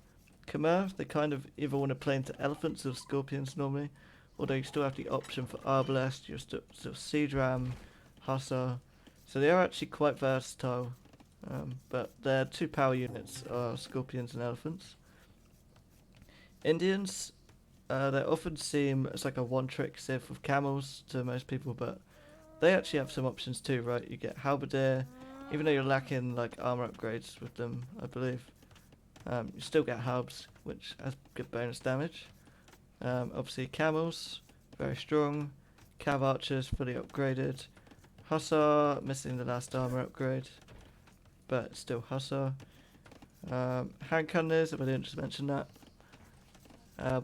Khmer, they kind of either want to play into elephants or scorpions normally, although you still have the option for arbalest, you're still siege ram, hussar. So they are actually quite versatile, but their 2 power units are scorpions and elephants. Indians, they often seem as like a one-trick civ with camels to most people, but they actually have some options too, right? You get halberdier, even though you're lacking like armor upgrades with them, I believe. You still get halbs, which has good bonus damage. Obviously camels, very strong. Cav archers, fully upgraded. Hussar, missing the last armor upgrade, but still Hussar. Hand cannons, if I didn't just mention that.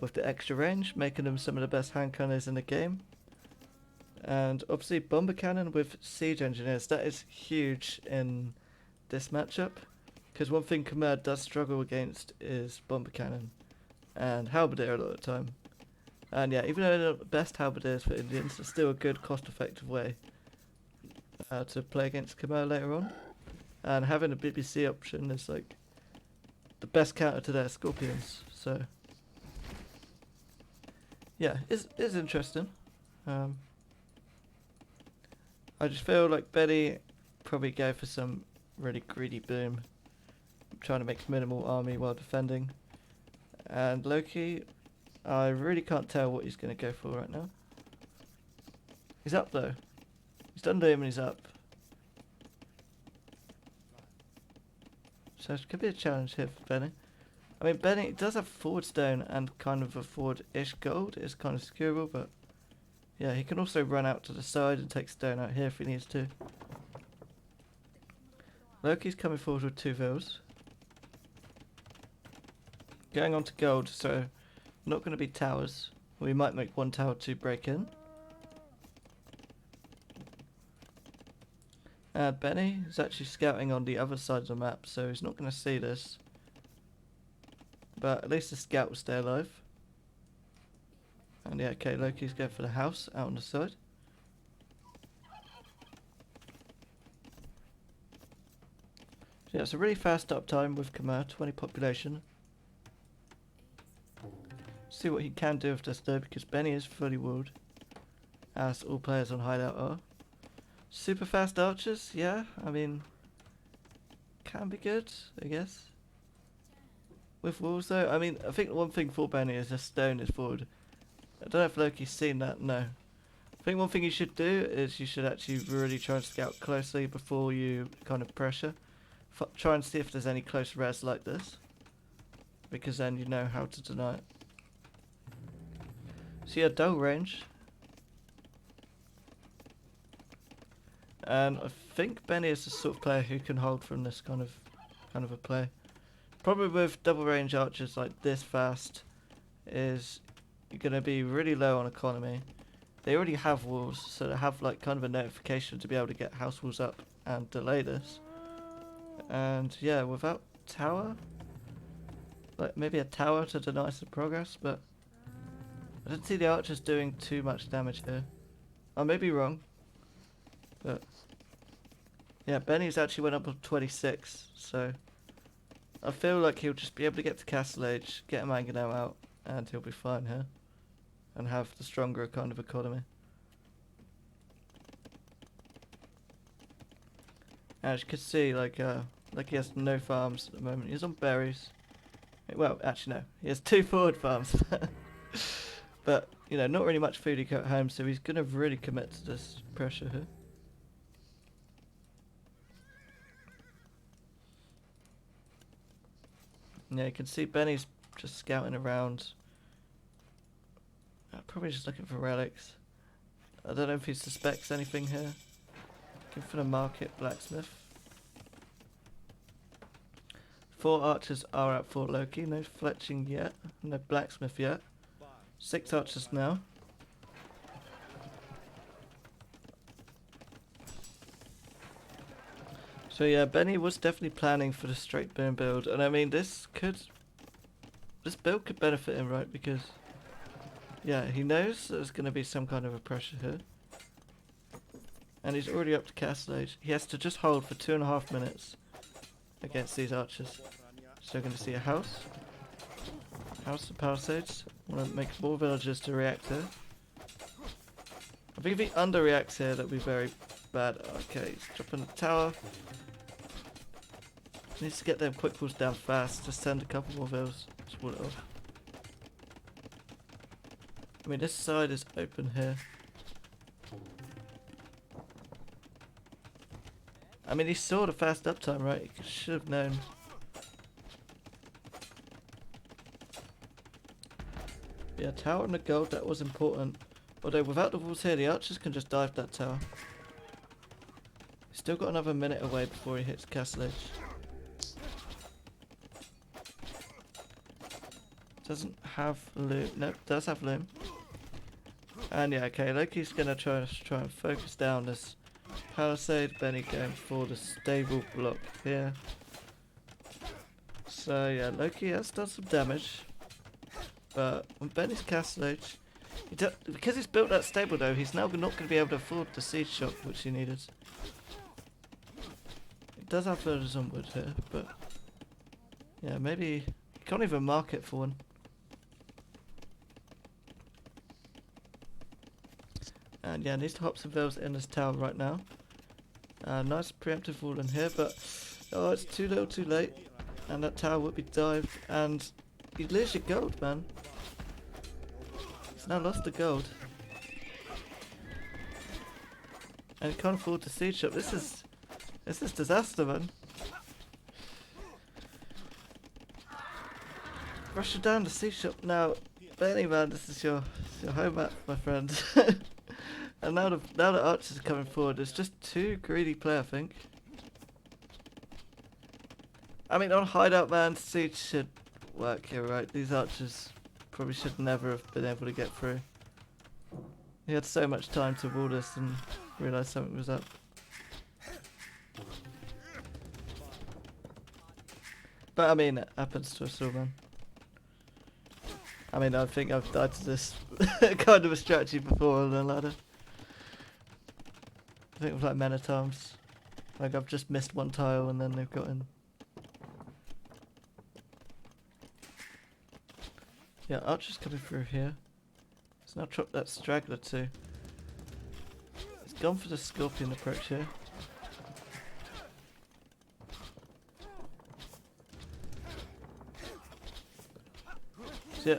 With the extra range, making them some of the best hand cannons in the game. And obviously bomber cannon with siege engineers, that is huge in this matchup. Because one thing Khmer does struggle against is bomber cannon and halberdier a lot of the time. And yeah, even though they're not the best halberdiers for Indians, it's still a good cost-effective way to play against Khmer later on. And having a BBC option is like the best counter to their scorpions. So yeah, it's interesting. I just feel like Benni probably go for some really greedy boom, trying to make minimal army while defending. And Loki, I really can't tell what he's going to go for right now. He's up though. He's done doom and he's up. So it could be a challenge here for Benni. I mean, Benni does have forward stone and kind of a forward-ish gold. It's kind of secureable, but yeah, he can also run out to the side and take stone out here if he needs to. Loki's coming forward with 2 vills. Going on to gold, so not going to be towers. We might make 1 tower to break in. Benni is actually scouting on the other side of the map, so he's not going to see this. But at least the scout will stay alive. And yeah, okay, Loki's going for the house out on the side. So yeah, it's a really fast uptime with Khmer, 20 population. See what he can do with this though, because Benni is fully walled, as all players on hideout are. Super fast archers, yeah, I mean, can be good, I guess. With walls though, I mean, I think one thing for Benni is the stone is forward. I don't know if Loki's seen that, no. I think one thing you should do is you should actually really try and scout closely before you kind of pressure. Try and see if there's any close res like this, because then you know how to deny it. So yeah, DAO range. And I think Benni is the sort of player who can hold from this kind of a play. Problem with double range archers like this fast is you're going to be really low on economy. They already have walls, so they have like kind of a notification to be able to get house walls up and delay this. And yeah, without tower, like maybe a tower to deny some progress, but I don't see the archers doing too much damage here. I may be wrong, but yeah, Benni's actually went up to 26, so I feel like he'll just be able to get to Castle Age, get a Mangonel out, and he'll be fine here, and have the stronger kind of economy. As you can see, like he has no farms at the moment. He's on berries. Well, actually no, he has 2 forward farms. But, you know, not really much food he got at home, so he's going to really commit to this pressure here. Yeah, you can see Benni's just scouting around. Probably just looking for relics. I don't know if he suspects anything here. Looking for the market blacksmith. 4 archers are at Fort Loki. No fletching yet. No blacksmith yet. 6 archers now. So yeah, Benni was definitely planning for the straight boom build, and I mean this build could benefit him, right? Because yeah, he knows there's going to be some kind of a pressure here, and he's already up to Castle Age. He has to just hold for 2.5 minutes against these archers. So we're going to see a house to palisades. Want to make more villagers to react here. I think if he underreacts here, that'd be very bad. Okay, he's dropping the tower. Needs to get them quick pulls down fast. Just send a couple more vills. Just wall it off. I mean, this side is open here. I mean, he saw the fast uptime, right? He should have known. Yeah, tower and the gold, that was important. Although without the walls here, the archers can just dive that tower. He's still got another minute away before he hits Castle Edge. Doesn't have loom. Nope, does have loom. And yeah, okay, Loki's gonna try and focus down this palisade. Benni going for the stable block here. So yeah, Loki has done some damage. But on Benni's Castle Edge, because he's built that stable though, he's now not going to be able to afford the siege shot which he needed. He does have villagers on wood here, but yeah, maybe he can't even mark it for one. And yeah, needs to hop some vills in this tower right now. Nice preemptive wall in here, but oh, it's too little too late. And that tower would be dived, and you lose your gold, man. He's now lost the gold. And he can't afford the siege shop. This is disaster, man. Rush it down the siege shop now. Benni, man, this is your home map, my friend. And now the archers are coming forward. It's just too greedy play, I think. I mean, on hideout, man, siege should work here, right? These archers probably should never have been able to get through. He had so much time to wall this and realise something was up. But I mean, it happens to us all, man. I mean, I think I've died to this kind of a strategy before on the ladder. I think it was like many times. Like I've just missed one tile and then they've got in. Yeah, archer's coming through here. He's now chopped that straggler too. He's gone for the scorpion approach here. So yeah,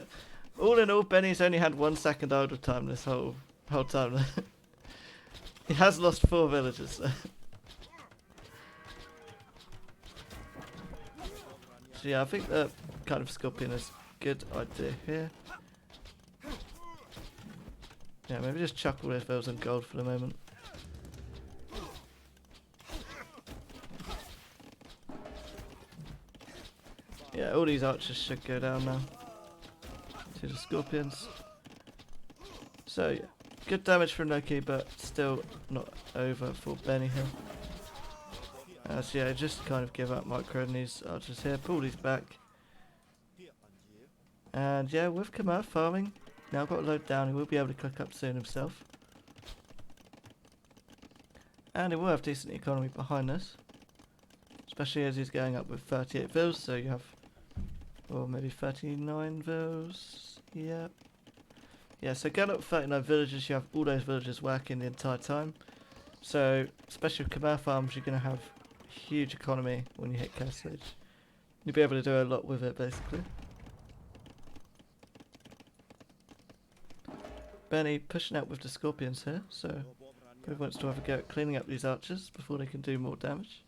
all in all, Benni's only had 1 second idle time this whole time. He has lost 4 villagers. So yeah, I think the kind of scorpion is a good idea here. Yeah, maybe just chuck all those vills in gold for the moment. Yeah, all these archers should go down now to the scorpions. So yeah, good damage from Loki, but still not over for Benni here. So yeah, just kind of give up micro and these archers here, pull these back. And yeah, with Khmer farming, now got a load down, he will be able to click up soon himself. And he will have decent economy behind this. Especially as he's going up with 38 vills, so you have, or maybe 39 vills, yeah. Yeah, so going up with 39 villagers, you have all those villagers working the entire time. So, especially with Khmer farms, you're going to have huge economy when you hit Castle Edge. You'll be able to do a lot with it, basically. Benni pushing out with the scorpions here, so he wants to have a go at cleaning up these archers before they can do more damage.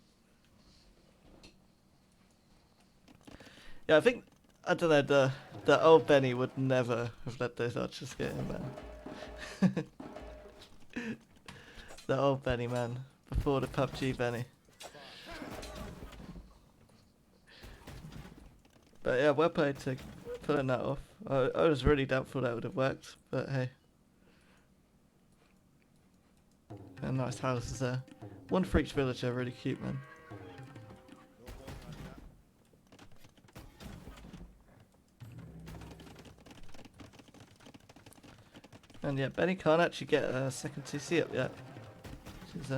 Yeah, I think, I don't know, the old Benni would never have let those archers get in, man. The old Benni, man, before the PUBG Benni. But yeah, well played to pulling that off. I was really doubtful that would have worked, but hey. And nice houses there. One for each villager, really cute, man. And yeah, Benni can't actually get a second TC up yet. Which is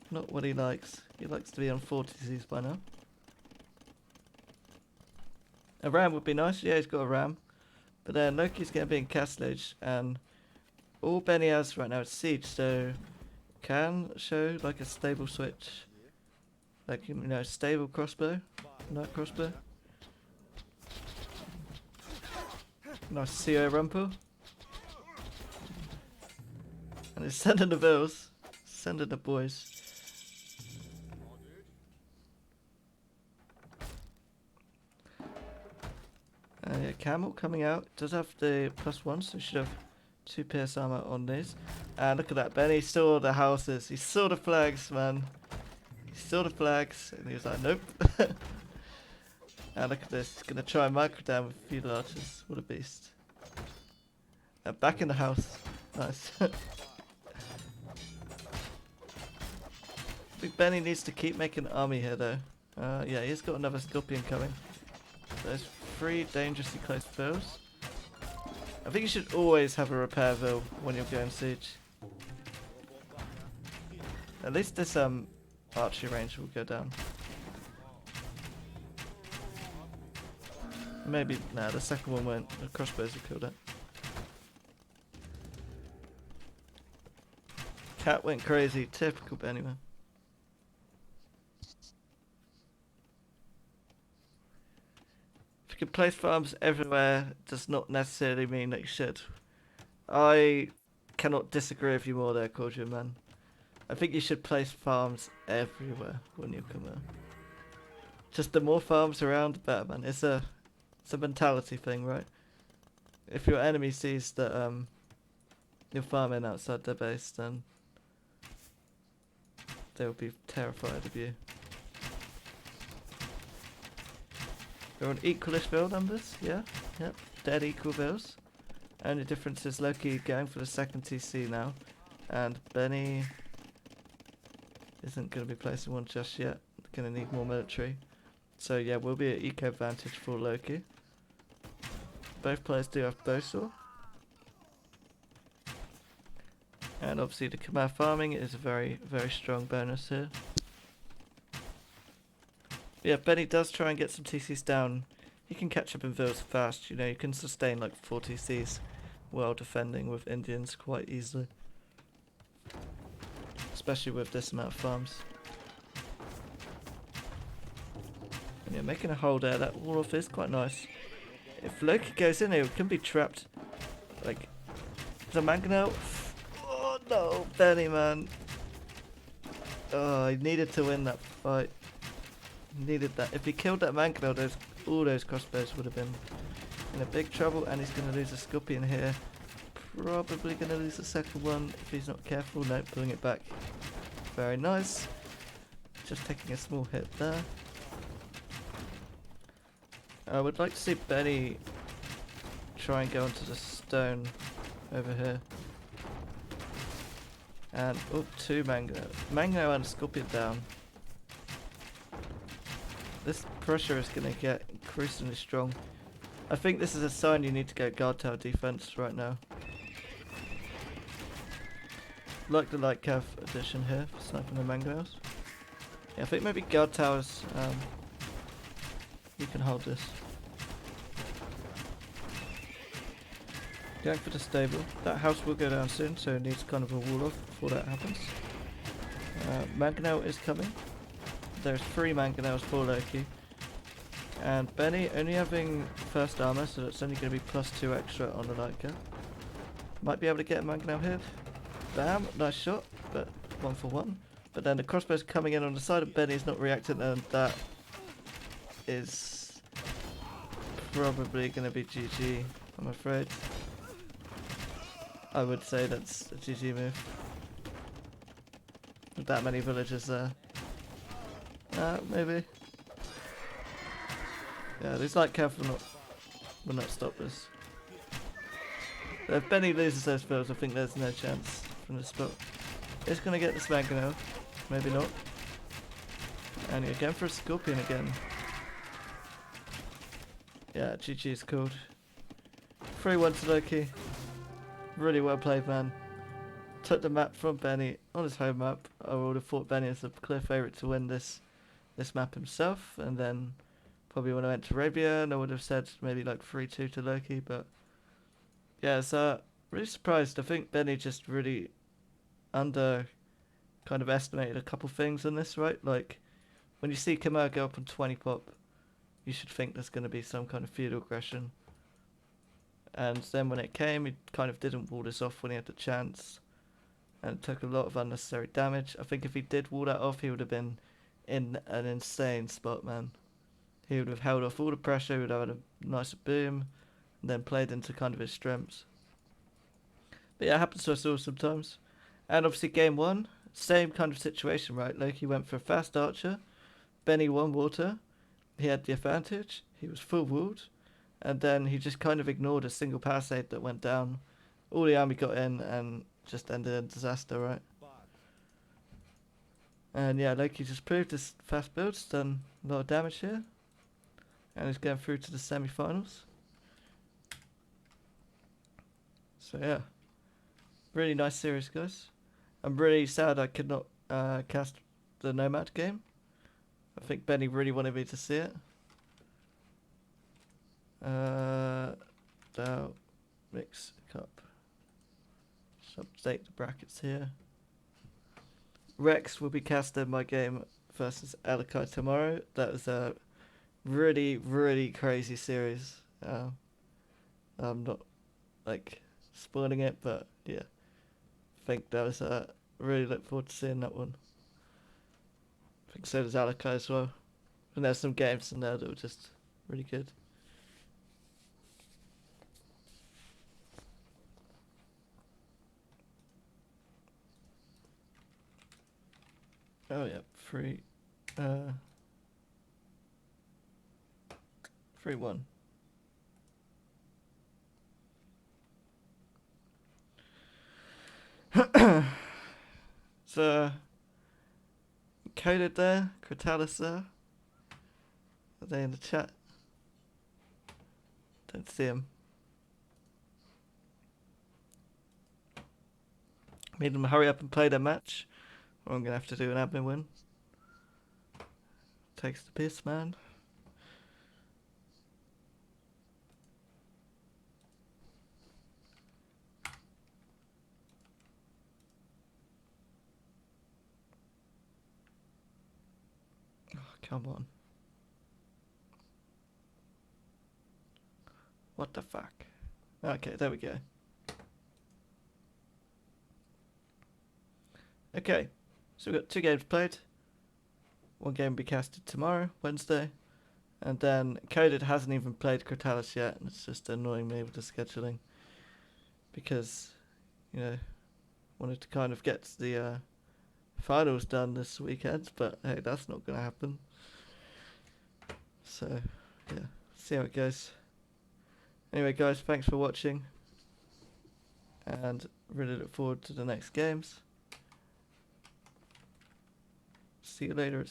not what he likes. He likes to be on 4 TCs by now. A ram would be nice. Yeah, he's got a ram. But then Loki's going to be in Castle Edge, and all Benni has right now is siege, so can show like a stable switch. Like, you know, stable crossbow. Night crossbow. Nice CO rumple. And he's sending the bills. Sending the boys. Yeah, Camel coming out. Does have the +1, so should have 2 pierce armor on these. And look at that, Benny saw the houses. He saw the flags, man. He saw the flags, and he was like, nope. And look at this. He's going to try and micro down with feudal archers. What a beast. And back in the house. Nice. I think Benny needs to keep making an army here, though. Yeah, he's got another scorpion coming. There's 3 dangerously close foes. I think you should always have a repair ville when you're going siege. At least this archery range will go down. Maybe, nah, the second one won't. The crossbows have killed it. Cat went crazy. Typical Benny, man. If you can place farms everywhere does not necessarily mean that you should. I cannot disagree with you more there, Cordian, man. I think you should place farms everywhere when you come here. Just the more farms around, the better, man. It's a mentality thing, right? If your enemy sees that you're farming outside their base, then they will be terrified of you. They're on equalish build numbers, yeah, yep, dead equal builds. Only difference is Loki going for the second TC now, and Benny isn't going to be placing one just yet. Going to need more military. So yeah, will be an eco advantage for Loki. Both players do have bowsaw. And obviously the command farming is a very, very strong bonus here. Yeah, Benny does try and get some TCs down. You can catch up in vills fast, you know, you can sustain like 4 TCs while defending with Indians quite easily. Especially with this amount of farms. And yeah, making a hole there, that wall off is quite nice. If Loki goes in here, it can be trapped. Like, the mangonel. Oh no, Benny, man. Oh, he needed to win that fight. He needed that. If he killed that mangonel, all those crossbows would have been in a big trouble. And he's going to lose a scorpion here. Probably going to lose the second one if he's not careful. No, pulling it back. Very nice. Just taking a small hit there. I would like to see Benny try and go onto the stone over here. And, oh, 2 mango. Mango and scorpion down. This pressure is going to get increasingly strong. I think this is a sign you need to go guard tower defense right now. Like the light cav addition here for sniping the mangoes. Yeah, I think maybe guard towers, you can hold this. Going for the stable. That house will go down soon, so it needs kind of a wall off before that happens. Mangonel is coming. There's 3 mangonels for Loki. And Benny only having first armor, so that's only going to be +2 extra on the light cap. Might be able to get a mangonel hit. Bam, nice shot, but 1 for 1. But then the crossbow's coming in on the side of Benny's not reacting, and that is probably going to be GG, I'm afraid. I would say that's a GG move. With that many villagers there. Maybe. Yeah, these light cav will not stop this. If Benny loses those fills, I think there's no chance from this spot. He's going to get this mangonel. Maybe not. And you're going for a scorpion again. Yeah, GG is called. 3-1 to Loki. Really well played, man. Took the map from Benny on his home map. I would have thought Benny is a clear favourite to win this map himself. And then probably when I went to Arabia, I would have said maybe like 3-2 to Loki. But yeah, so really surprised. I think Benny just really kind of estimated a couple things in this, right? Like when you see Khmer go up on 20 pop, you should think there's going to be some kind of feudal aggression. And then when it came, he kind of didn't wall this off when he had the chance. And took a lot of unnecessary damage. I think if he did wall that off, he would have been in an insane spot, man. he would have held off all the pressure, he would have had a nicer boom, and then played into kind of his strengths. But yeah, it happens to us all sometimes. And obviously game one, same kind of situation, right? Loki went for a fast archer, Benni won water, he had the advantage, he was full walled, and then he just kind of ignored a single palisade that went down. All the army got in and just ended in disaster, right? And yeah, Loki just proved his fast build's done a lot of damage here. And he's going through to the semi-finals. So yeah, really nice series, guys. I'm really sad I could not cast the Nomad game. I think Benny really wanted me to see it. DAO Mix Cup. Just update the brackets here. Rex will be casting my game versus Alakai tomorrow. That was a really, really crazy series. I'm not like spoiling it, but yeah, I think that was really look forward to seeing that one. I think so does Alakai as well. And there's some games in there that were just really good. Oh yeah, 3-1. So coded there, Critalis there. Are they in the chat? Don't see them. Made them hurry up and play their match, or I'm gonna have to do an admin win. Takes the piss, man. Oh, come on. What the fuck? Okay, there we go. Okay, so we've got 2 games played. 1 game will be casted tomorrow, Wednesday. And then Coded hasn't even played Critalis yet, and it's just annoying me with the scheduling. Because, you know, wanted to kind of get the finals done this weekend, but hey, that's not going to happen. So, yeah, see how it goes. Anyway, guys, thanks for watching. And really look forward to the next games. See you later.